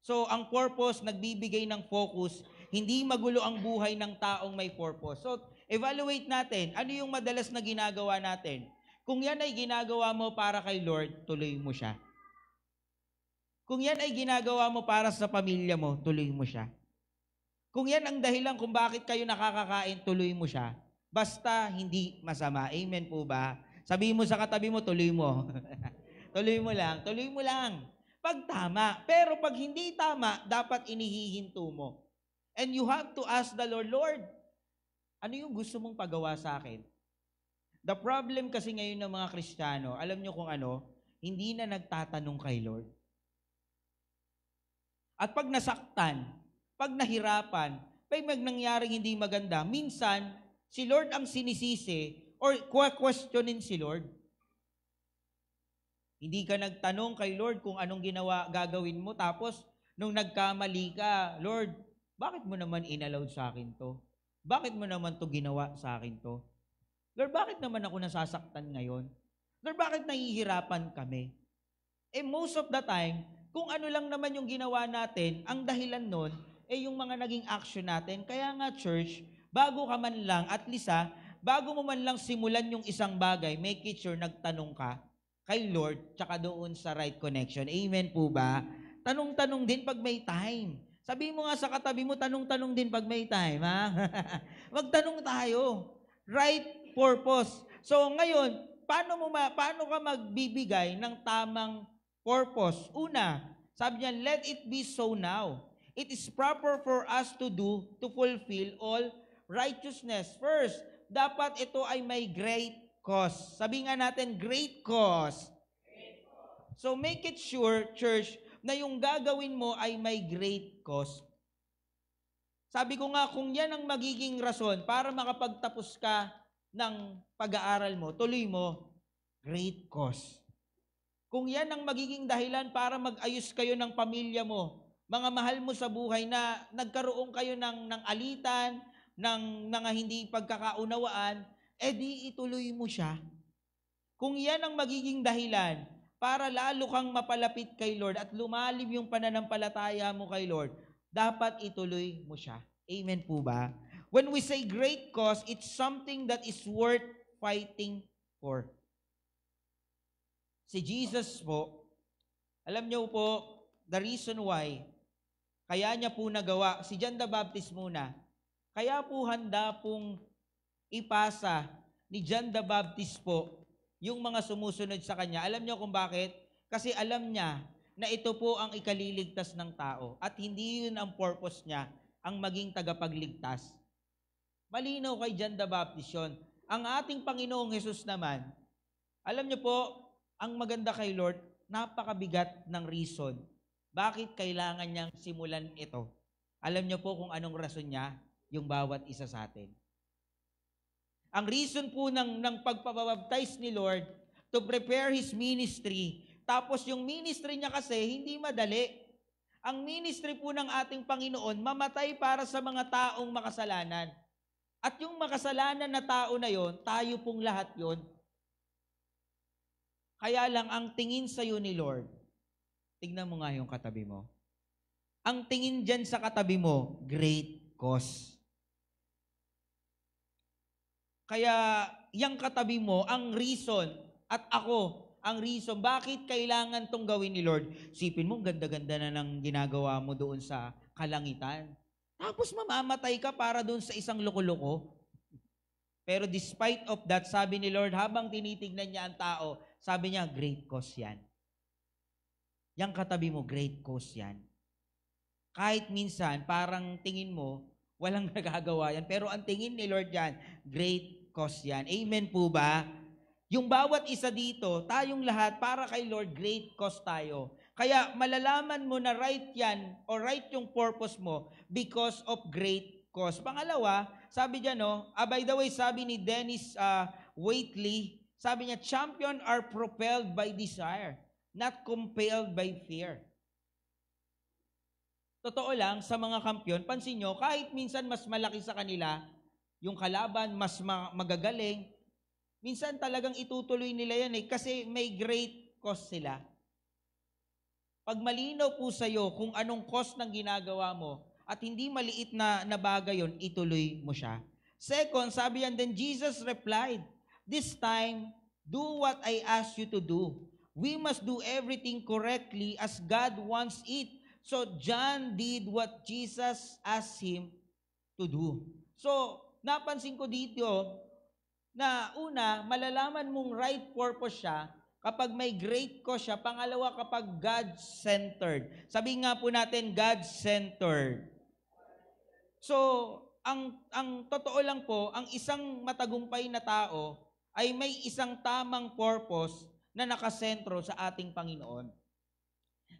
So, ang purpose, nagbibigay ng focus, hindi magulo ang buhay ng taong may purpose. So, evaluate natin, ano yung madalas na ginagawa natin? Kung yan ay ginagawa mo para kay Lord, tuloy mo siya. Kung yan ay ginagawa mo para sa pamilya mo, tuloy mo siya. Kung yan ang dahilan kung bakit kayo nakakakain, tuloy mo siya. Basta hindi masama. Amen po ba? Sabihin mo sa katabi mo, tuloy mo. Tuloy mo lang, tuloy mo lang. Pag tama. Pero pag hindi tama, dapat inihihinto mo. And you have to ask the Lord, Lord, ano yung gusto mong pagawa sa akin? The problem kasi ngayon ng mga Kristiyano, alam nyo kung ano, hindi na nagtatanong kay Lord. At pag nasaktan, pag nahirapan, pag nangyaring hindi maganda, minsan, si Lord ang sinisisi or questionin si Lord. Hindi ka nagtanong kay Lord kung anong gagawin mo, tapos nung nagkamali ka, Lord, bakit mo naman inallowed sa akin to? Bakit mo naman to ginawa sa akin to? Lord, bakit naman ako nasasaktan ngayon? Lord, bakit nahihirapan kami? Most of the time, kung ano lang naman yung ginawa natin, ang dahilan nun, yung mga naging action natin. Kaya nga, church, bago ka man lang, at least bago mo man lang simulan yung isang bagay, make it sure nagtanong ka kay Lord, tsaka doon sa right connection. Amen po ba? Tanong-tanong din pag may time. Sabihin mo nga sa katabi mo, tanong-tanong din pag may time, ha? Magtanong tayo. Right purpose. So ngayon, paano ka magbibigay ng tamang purpose? Una, sabi niya, let it be so now. It is proper for us to do, to fulfill all righteousness. First, dapat ito ay may great cause. Sabi nga natin, great cause. So make it sure, church, na yung gagawin mo ay may great cause. Sabi ko nga, kung yan ang magiging rason para makapagtapos ka ng pag-aaral mo, tuloy mo, great cause. Kung yan ang magiging dahilan para mag-ayos kayo ng pamilya mo, mga mahal mo sa buhay na nagkaroon kayo ng alitan, ng mga hindi pagkakaunawaan, di ituloy mo siya. Kung yan ang magiging dahilan para lalo kang mapalapit kay Lord at lumalim yung pananampalataya mo kay Lord, dapat ituloy mo siya. Amen po ba? When we say great cause, it's something that is worth fighting for. Si Jesus po, alam niyo po, the reason why, kaya niya po nagawa, si John the Baptist muna, kaya po handa pong ipasa ni John the Baptist po yung mga sumusunod sa kanya. Alam niyo kung bakit? Kasi alam niya na ito po ang ikaliligtas ng tao at hindi yun ang purpose niya, ang maging tagapagligtas. Malinaw kay John the Baptist yun. Ang ating Panginoong Hesus naman, alam niyo po, ang maganda kay Lord, napakabigat ng reason. Bakit kailangan niyang simulan ito? Alam niyo po kung anong rason niya, yung bawat isa sa atin. Ang reason po ng pagpapabaptize ni Lord, to prepare His ministry. Tapos yung ministry niya kasi, hindi madali. Ang ministry po ng ating Panginoon, mamatay para sa mga taong makasalanan. At yung makasalanan na tao na yon, tayo pong lahat yon. Kaya lang, ang tingin sa'yo ni Lord, tignan mo nga yung katabi mo. Ang tingin dyan sa katabi mo, great cause. Kaya, yung katabi mo, ang reason, at ako, ang reason, bakit kailangan tong gawin ni Lord? Sipin mo, ganda-ganda na ng ginagawa mo doon sa kalangitan. Tapos mamamatay ka para doon sa isang loko-loko. Pero despite of that, sabi ni Lord, habang tinitignan niya ang tao, sabi niya, great cause yan. Yang katabi mo, great cause yan. Kahit minsan, parang tingin mo, walang nagagawa yan. Pero ang tingin ni Lord yan, great cause yan. Amen po ba? Yung bawat isa dito, tayong lahat, para kay Lord, great cause tayo. Kaya malalaman mo na right yan o right yung purpose mo because of great cause. Pangalawa, sabi dyan, no, by the way, sabi ni Dennis Waitley, sabi niya, champion are propelled by desire, not compelled by fear. Totoo lang, sa mga kampiyon, pansin nyo, kahit minsan mas malaki sa kanila, yung kalaban, mas magagaling, minsan talagang itutuloy nila yan kasi may great cause sila. Pag malinaw po sa'yo kung anong cause ng ginagawa mo at hindi maliit na bagay yun, ituloy mo siya. Second, sabi yan, then Jesus replied, this time, do what I ask you to do. We must do everything correctly as God wants it. So John did what Jesus asked him to do. So, napansin ko dito na una, malalaman mong right purpose siya kapag may great cause siya. Pangalawa, kapag God-centered. Sabihin nga po natin, God-centered. So, ang totoo lang po, ang isang matagumpay na tao ay may isang tamang purpose na nakasentro sa ating Panginoon.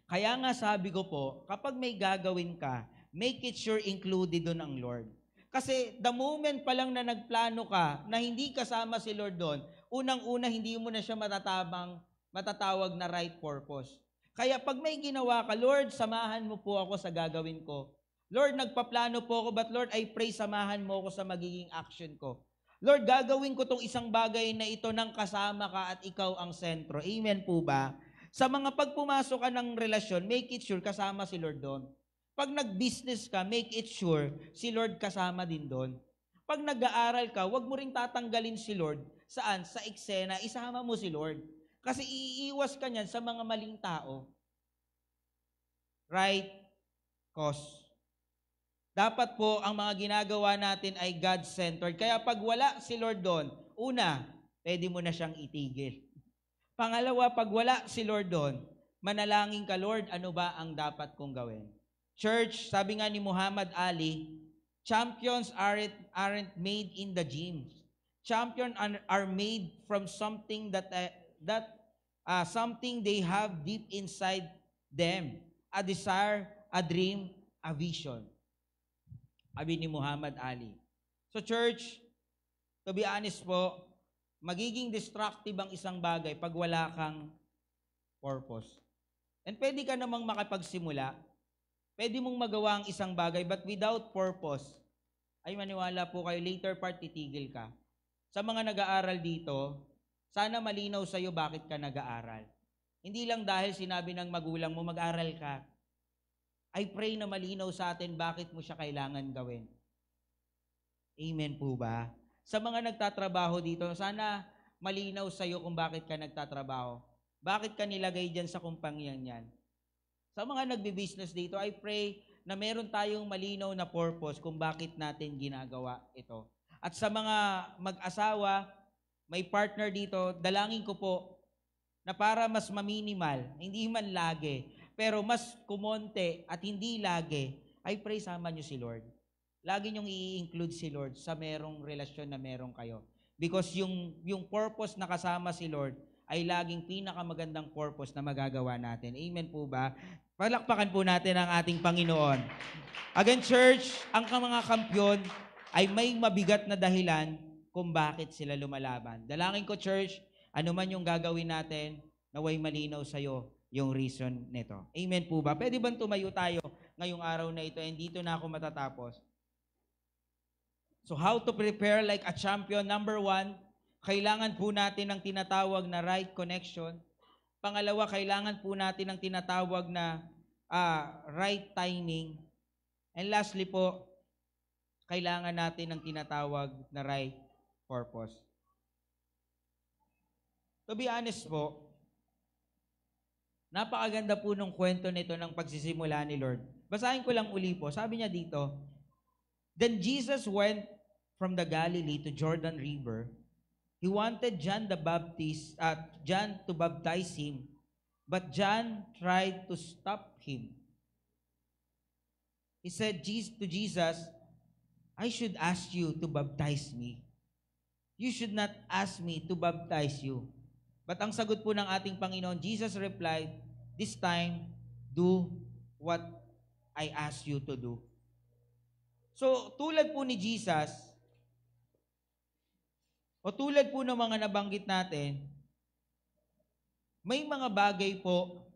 Kaya nga sabi ko po, kapag may gagawin ka, make it sure included doon ang Lord. Kasi the moment pa lang na nagplano ka na hindi kasama si Lord doon, unang-una hindi mo na siya matatawag na right purpose. Kaya pag may ginawa ka, Lord, samahan mo po ako sa gagawin ko. Lord, nagpaplano po ako, but Lord, I pray samahan mo ako sa magiging action ko. Lord, gagawin ko tong isang bagay na ito nang kasama ka at ikaw ang sentro. Amen po ba? Sa mga pagpumasok ka ng relasyon, make it sure kasama si Lord doon. Pag nag-business ka, make it sure si Lord kasama din doon. Pag nag-aaral ka, huwag mo ring tatanggalin si Lord. Saan? Sa eksena, isama mo si Lord. Kasi iiwas ka niyan sa mga maling tao. Right? Cause. Dapat po ang mga ginagawa natin ay God-centered. Kaya pag wala si Lord doon, una, pwede mo na siyang itigil. Pangalawa, pag wala si Lord doon, manalangin ka, Lord, ano ba ang dapat kong gawin? Church, sabi nga ni Muhammad Ali, champions aren't made in the gym. Champions are made from something something they have deep inside them. A desire, a dream, a vision. Sabi ni Muhammad Ali. So church, to be honest po, magiging destructive ang isang bagay pag wala kang purpose. And pwede ka namang makapagsimula, pwede mong magawa ang isang bagay, but without purpose, ay maniwala po kayo, later part titigil ka. Sa mga nag-aaral dito, sana malinaw sa'yo bakit ka nag-aaral. Hindi lang dahil sinabi ng magulang mo, mag-aral ka. I pray na malinaw sa atin bakit mo siya kailangan gawin. Amen po ba? Sa mga nagtatrabaho dito, sana malinaw sa'yo kung bakit ka nagtatrabaho. Bakit ka nilagay dyan sa kumpanyang yan? Sa mga nagbi-business dito, I pray na meron tayong malinaw na purpose kung bakit natin ginagawa ito. At sa mga mag-asawa, may partner dito, dalangin ko po na para mas maminimal, hindi man lagi, pero mas kumonte at hindi lagi, I pray sama nyo si Lord. Lagi nyong i-include si Lord sa merong relasyon na meron kayo. Because yung purpose na kasama si Lord ay laging pinakamagandang purpose na magagawa natin. Amen po ba? Palakpakan po natin ang ating Panginoon. Again, church, ang mga kampyon ay may mabigat na dahilan kung bakit sila lumalaban. Dalangin ko, church, ano man yung gagawin natin, naway malinaw sa'yo yung reason nito. Amen po ba? Pwede bang tumayo tayo ngayong araw na ito? And dito na ako matatapos. So how to prepare like a champion? Number 1, kailangan po natin ng tinatawag na right connection. Pangalawa, kailangan po natin ng tinatawag na right timing. And lastly po, kailangan natin ng tinatawag na right purpose. To be honest po, napakaganda po nung kwento nito ng pagsisimula ni Lord. Basahin ko lang uli po. Sabi niya dito, then Jesus went from the Galilee to Jordan River. He wanted John to baptize him, but John tried to stop him. He said to Jesus, I should ask you to baptize me. You should not ask me to baptize you. But ang sagot po ng ating Panginoon, Jesus replied, This time, do what I ask you to do. So, tulad po ni Jesus, o tulad po ng mga nabanggit natin, may mga bagay po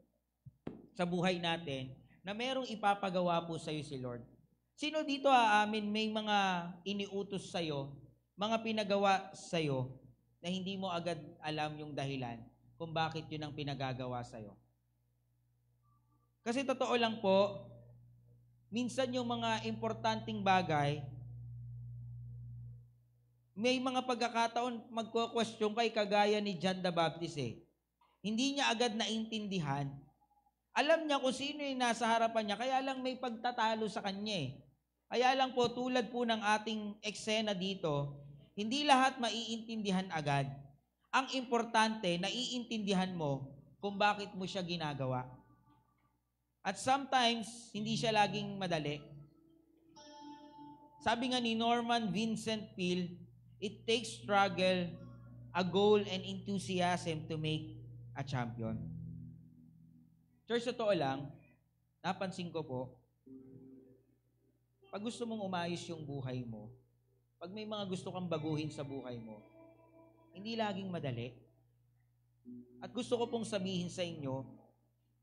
sa buhay natin na merong ipapagawa po sa iyo si Lord. Sino dito aamin may mga iniutos sa iyo, mga pinagawa sa iyo na hindi mo agad alam yung dahilan kung bakit yun ang pinagagawa sa iyo? Kasi totoo lang po, minsan yung mga importanteng bagay, may mga pagkakataon magko-question kay kagaya ni John the Baptist eh. Hindi niya agad naintindihan. Alam niya kung sino yung nasa harapan niya, kaya lang may pagtatalo sa kanya eh. Kaya lang po, tulad po ng ating eksena dito, hindi lahat maiintindihan agad. Ang importante, naiintindihan mo kung bakit mo siya ginagawa. At sometimes, hindi siya laging madali. Sabi nga ni Norman Vincent Peale, it takes struggle, a goal, and enthusiasm to make a champion. Church, totoo lang, napansin ko po, pag gusto mong umayos yung buhay mo, pag may mga gusto kang baguhin sa buhay mo, hindi laging madali. At gusto ko pong sabihin sa inyo,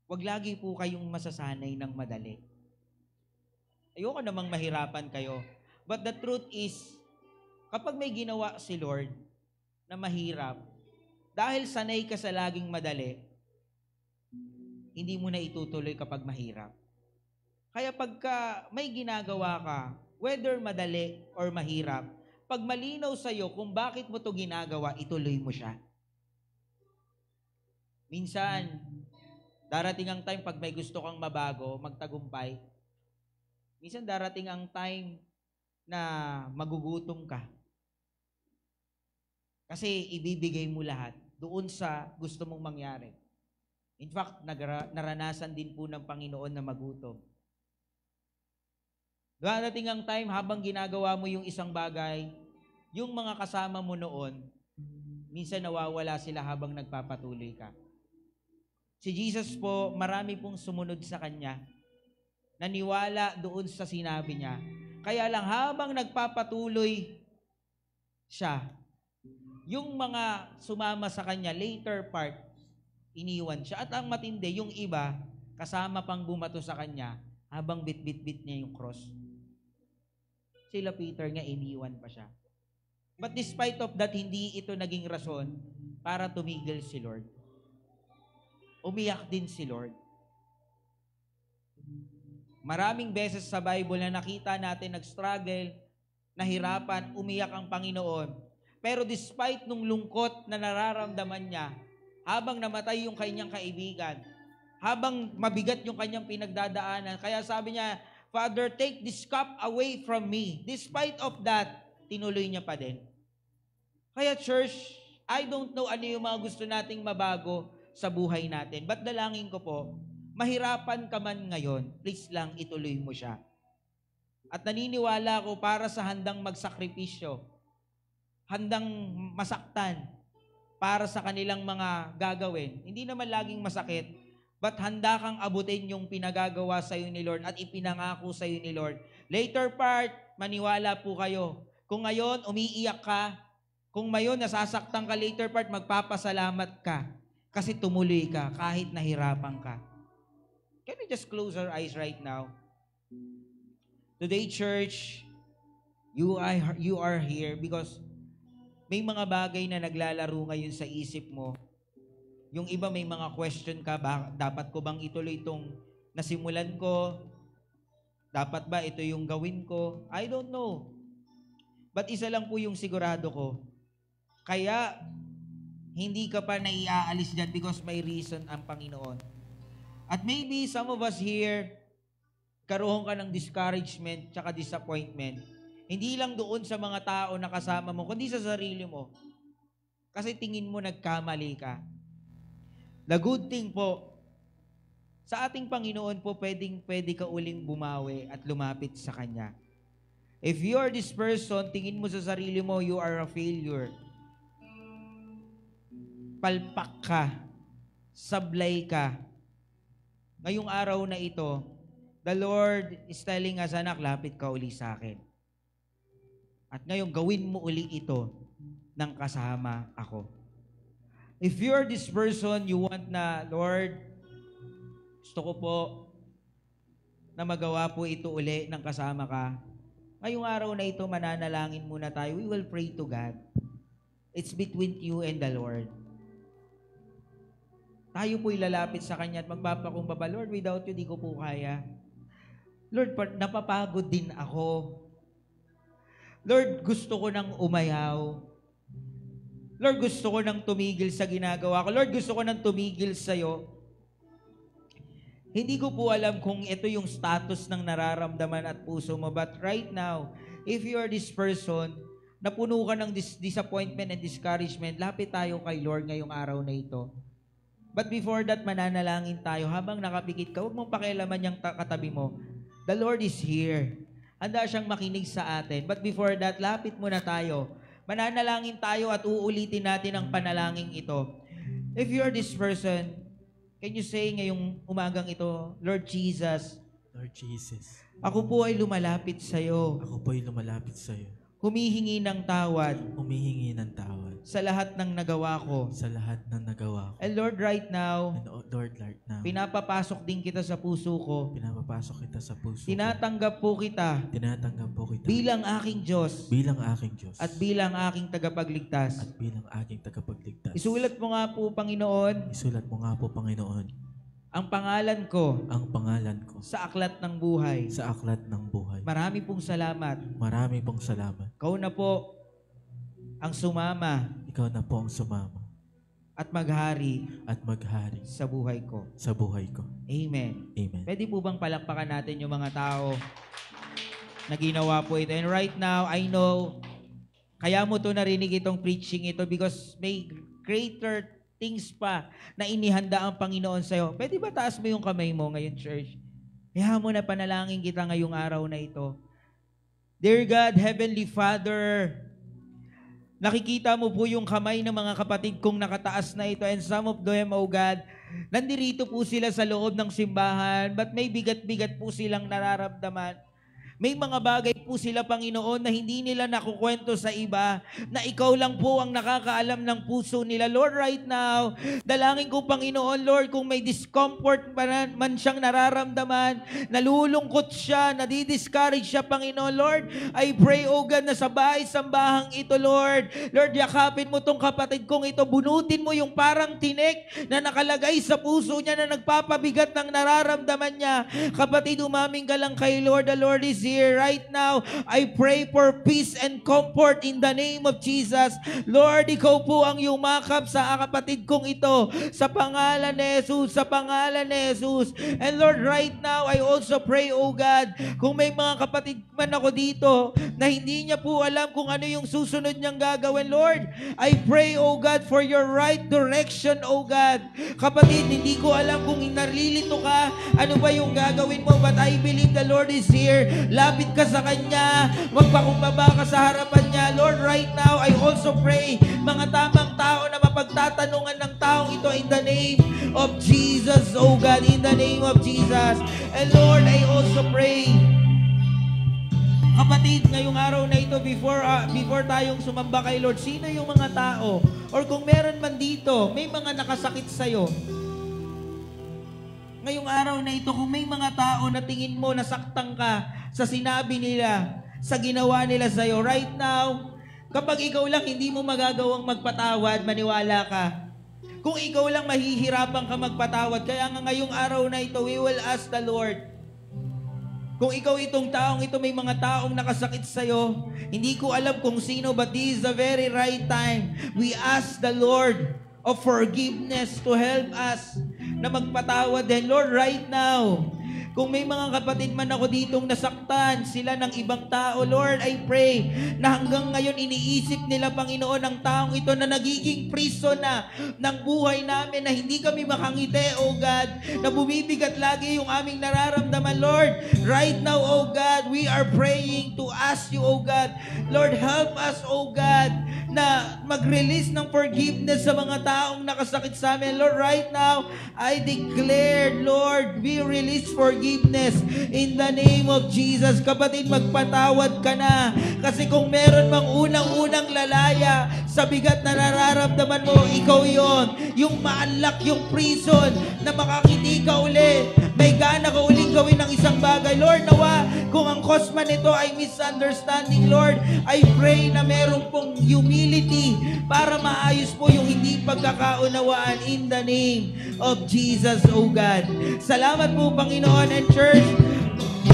wag lagi po kayong masasanay ng madali. Ayoko namang mahirapan kayo. But the truth is, kapag may ginawa si Lord na mahirap, dahil sanay ka sa laging madali, hindi mo na itutuloy kapag mahirap. Kaya pagka may ginagawa ka, whether madali or mahirap, pag malinaw sa'yo kung bakit mo to ginagawa, ituloy mo siya. Minsan, darating ang time pag may gusto kang mabago, magtagumpay. Minsan darating ang time na magugutom ka. Kasi ibibigay mo lahat doon sa gusto mong mangyari. In fact, naranasan din po ng Panginoon na magutom. Darating ang time habang ginagawa mo yung isang bagay, yung mga kasama mo noon, minsan nawawala sila habang nagpapatuloy ka. Si Jesus po, marami pong sumunod sa Kanya. Naniwala doon sa sinabi Niya. Kaya lang habang nagpapatuloy siya, yung mga sumama sa Kanya, later part, iniwan siya. At ang matindi, yung iba, kasama pang bumato sa Kanya, habang bit-bit-bit niya yung cross. Sila Peter nga, iniwan pa siya. But despite of that, hindi ito naging rason para tumigil si Lord. Umiyak din si Lord. Maraming beses sa Bible na nakita natin nag-struggle, nahirapan, umiyak ang Panginoon. Pero despite nung lungkot na nararamdaman niya, habang namatay yung kanyang kaibigan, habang mabigat yung kanyang pinagdadaanan, kaya sabi niya, Father, take this cup away from me. Despite of that, tinuloy niya pa din. Kaya church, I don't know ano yung mga gusto nating mabago sa buhay natin. But dalangin ko po, mahirapan ka man ngayon, please lang ituloy mo siya. At naniniwala ko para sa handang magsakripisyo, handang masaktan para sa kanilang mga gagawin. Hindi naman laging masakit, but handa kang abutin yung pinagagawa sa iyo ni Lord at ipinangako sa iyo ni Lord. Later part, maniwala po kayo. Kung ngayon, umiiyak ka, kung ngayon, nasasaktan ka, later part, magpapasalamat ka. Kasi tumuloy ka kahit nahirapan ka. Can we just close our eyes right now? Today, church, you are here because may mga bagay na naglalaro ngayon sa isip mo. Yung iba may mga question ka, dapat ko bang ituloy itong nasimulan ko? Dapat ba ito yung gawin ko? I don't know. But isa lang po yung sigurado ko. Kaya hindi ka pa naiaalis dyan because may reason ang Panginoon. At maybe some of us here, karoon ka ng discouragement tsaka disappointment. Hindi lang doon sa mga tao na kasama mo, kundi sa sarili mo. Kasi tingin mo nagkamali ka. The good thing po, sa ating Panginoon po, pwede ka uling bumawi at lumapit sa Kanya. If you are this person, tingin mo sa sarili mo, you are a failure. Palpak ka, sablay ka, ngayong araw na ito, the Lord is telling us, anak, lapit ka uli sa akin. At ngayon, gawin mo uli ito ng kasama ako. If you're this person, you want na, Lord, gusto ko po na magawa po ito uli ng kasama ka. Ngayong araw na ito, mananalangin muna tayo. We will pray to God. It's between you and the Lord. Tayo po'y lalapit sa Kanya at magpapakumbaba, Lord, without you, di ko po kaya. Lord, napapagod din ako. Lord, gusto ko nang umayaw. Lord, gusto ko nang tumigil sa ginagawa ko. Lord, gusto ko nang tumigil sa'yo. Hindi ko po alam kung ito yung status ng nararamdaman at puso mo. But right now, if you are this person, napuno ka ng disappointment and discouragement, lapit tayo kay Lord ngayong araw na ito. But before that, mananalangin tayo. Habang nakapikit ka, huwag mong pakialaman yung katabi mo. The Lord is here. Handa siyang makinig sa atin. But before that, lapit muna tayo. Mananalangin tayo at uulitin natin ang panalangin ito. If you are this person, can you say ngayong umagang ito, Lord Jesus, Lord Jesus, ako po ay lumalapit sa iyo. ako po'y lumalapit sa iyo. Humihingi ng tawad Humihingi ng tawad sa lahat ng nagawa ko. sa lahat ng nagawa ko. And Lord, right now, And Lord, right now, pinapapasok din kita sa puso ko. pinapapasok kita sa puso ko. Tinatanggap po kita Tinatanggap po kita bilang aking Diyos bilang aking Diyos at bilang aking tagapagligtas. at bilang aking tagapagligtas. Isulat mo nga po, Panginoon, Isulat mo nga po, Panginoon, ang pangalan ko ang pangalan ko sa aklat ng buhay. sa aklat ng buhay. Marami pong salamat. Marami pong salamat. Ikaw na po ang sumama Ikaw na po ang sumama at maghari at maghari sa buhay ko. sa buhay ko. Amen. Amen. Pwede po bang palakpakan natin yung mga tao na ginawa po ito? And right now, I know, kaya mo to narinig itong preaching ito because may greater things pa na inihanda ang Panginoon sa'yo. Pwede ba taas mo yung kamay mo ngayon, church? Kaya mo na panalangin kita ngayong araw na ito. Dear God, Heavenly Father, nakikita mo po yung kamay ng mga kapatid kong nakataas na ito, and some of them, oh God, nandirito po sila sa loob ng simbahan, but may bigat-bigat po silang nararamdaman. May mga bagay po sila, Panginoon, na hindi nila nakukwento sa iba, na ikaw lang po ang nakakaalam ng puso nila. Lord, right now, dalangin ko, Panginoon, Lord, kung may discomfort man siyang nararamdaman, nalulungkot siya, nadidiscourage siya, Panginoon, Lord, I pray, oh God, na sa bahay-sambahang ito, Lord, yakapin mo tong kapatid kong ito, bunutin mo yung parang tinik na nakalagay sa puso niya na nagpapabigat ng nararamdaman niya. Kapatid, umaming ka lang kay Lord. The Lord is here right now. I pray for peace and comfort in the name of Jesus. Lord, ikaw po ang yumakap sa kapatid kong ito sa pangalan ni Jesus, sa pangalan ni Jesus. And Lord, right now, I also pray, oh God, kung may mga kapatid man ako dito na hindi niya po alam kung ano yung susunod niyang gagawin, Lord, I pray, oh God, for your right direction, oh God. Kapatid, hindi ko alam kung narilito ka, ano ba yung gagawin mo, but I believe the Lord is here. Lapit ka sa Kanya, magpakumbaba ka sa harapan niya. Lord, right now, I also pray, mga tamang tao na mapagtatanungan ng taong ito in the name of Jesus, oh God, in the name of Jesus. And Lord, I also pray, kapatid, ngayong araw na ito, before tayong sumamba kay Lord, sino yung mga tao, or kung meron man dito, may mga nakasakit sa'yo, ngayong araw na ito, kung may mga tao na tingin mo nasaktan ka sa sinabi nila, sa ginawa nila sa'yo, right now, kapag ikaw lang hindi mo magagawang magpatawad, maniwala ka. Kung ikaw lang mahihirapan ka magpatawad, kaya nga ngayong araw na ito, we will ask the Lord. Kung ikaw itong taong ito, may mga taong nakasakit sa'yo, hindi ko alam kung sino, but this is the very right time. We ask the Lord of forgiveness to help us na magpatawad din. Lord, right now, Kung may mga kapatid man ako ditong nasaktan sila ng ibang tao, Lord, I pray na hanggang ngayon iniisip nila, Panginoon, ang taong ito na nagiging prison na ng buhay namin, na hindi kami makangiti, O God, na bumibigat lagi yung aming nararamdaman, Lord. Right now, O God, we are praying to ask you, O God, Lord, help us, O God, na mag-release ng forgiveness sa mga taong nakasakit sa amin. Lord, right now, I declare, Lord, we release forgiveness in the name of Jesus. Kapatid, magpatawad ka na. Kasi kung meron mang unang-unang lalaya sa bigat na nararamdaman mo, ikaw yon. Yung ma-unlock yung prison na makakiti ka uli. May gana ka uling gawin ng isang bagay. Lord, nawa, kung ang cause man ito ay misunderstanding, Lord, I pray na meron pong humility para maayos po yung hindi pagkakaunawaan in the name of Jesus, O God. Salamat po, Panginoon, and church.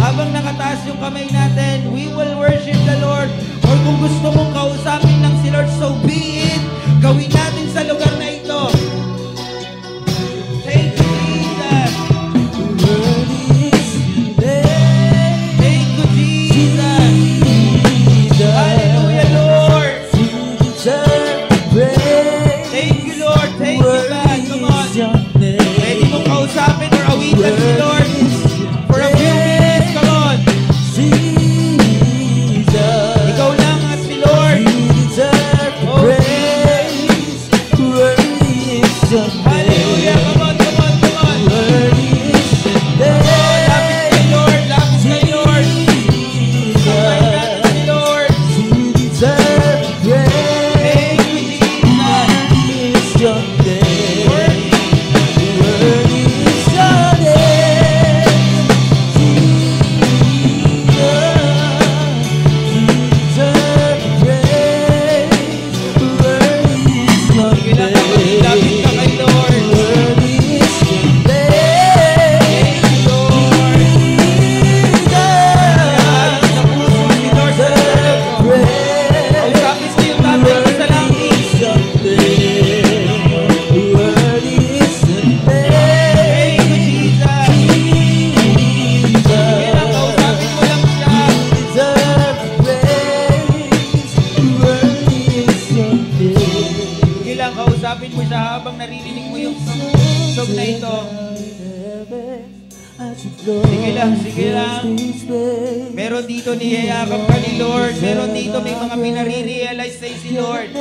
Habang nakataas yung kamay natin, we will worship the Lord. Or kung gusto mong kausapin lang si Lord, so be it. Gawin natin sa lugar na ito. Thank you, Jesus. Thank you, Jesus. Hallelujah, Lord. Thank you, Lord. Thank you, God. Come on. Pwede mong kausapin or awitan si Lord for a few minutes. Come on. Ikaw lang at si Lord. Oh, hallelujah. Come on, come on, come on. Oh, lapit kay Lord. Lapit kay Lord. Sabay natin si Lord. Thank you, Jesus. Kausapin mo siya habang naririnig mo yung song na ito. Sige lang, sige lang. Meron dito niyayakap ka ni Lord. Meron dito may mga pinare-realize sa'yo si Lord.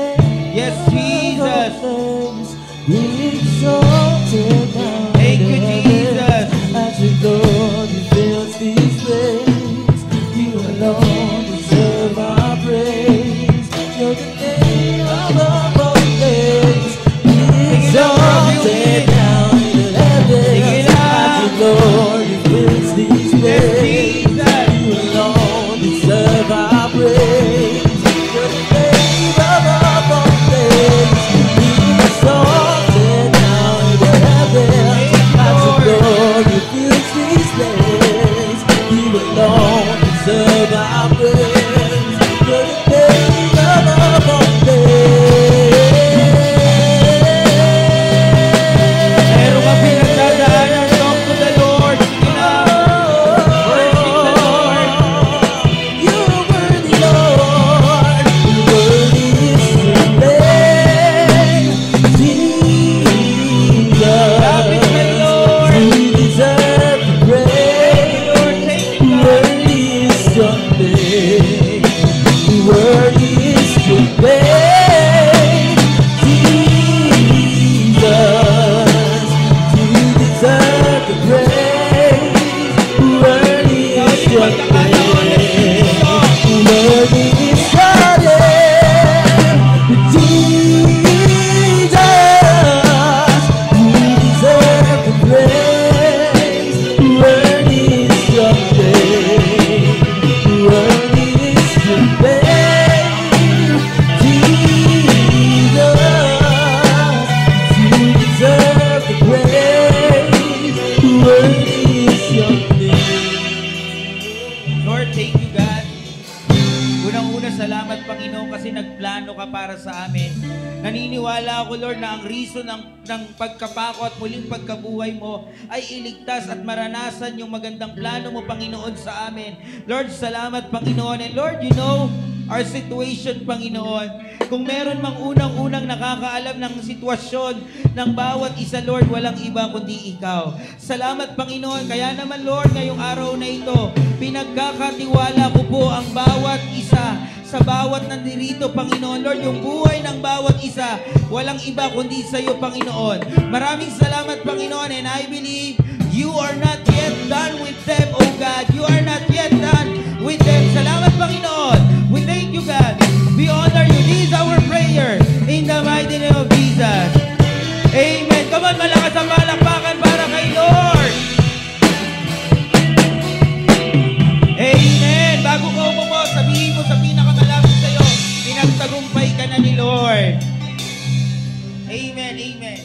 Yes, Jesus. Thank you, Jesus. You alone deserve our praise. You're the name above all names. Exalted down in heaven. Lord, you fills these days. You alone deserve our praise. You're the name above all names. Exalted down in heaven. plano ka para sa amin. Naniniwala ako, Lord, na ang reason ng pagkapako at muling pagkabuhay mo ay iligtas at maranasan yung magandang plano mo, Panginoon, sa amin. Lord, salamat, Panginoon. And Lord, you know our situation, Panginoon. Kung meron mang unang-unang nakakaalam ng sitwasyon ng bawat isa, Lord, walang iba kundi Ikaw. Salamat, Panginoon. Kaya naman, Lord, ngayong araw na ito, pinagkakatiwala ko po ang bawat isa sa bawat nandirito, Panginoon. Lord, yung buhay ng bawat isa, walang iba kundi sa iyo, Panginoon. Maraming salamat, Panginoon, and I believe you are not yet done with them, oh God. You are not yet done with them. Salamat, Panginoon. We thank you, God. We honor you. This is our prayer in the mighty name of Jesus. Amen. Come on, malakas ang palakpakan para kay Lord. Amen. Bago ka umupo, sabihin mo sa pinakamalapit sa iyo, pinagtagumpay ka na ni Lord. Amen. Amen.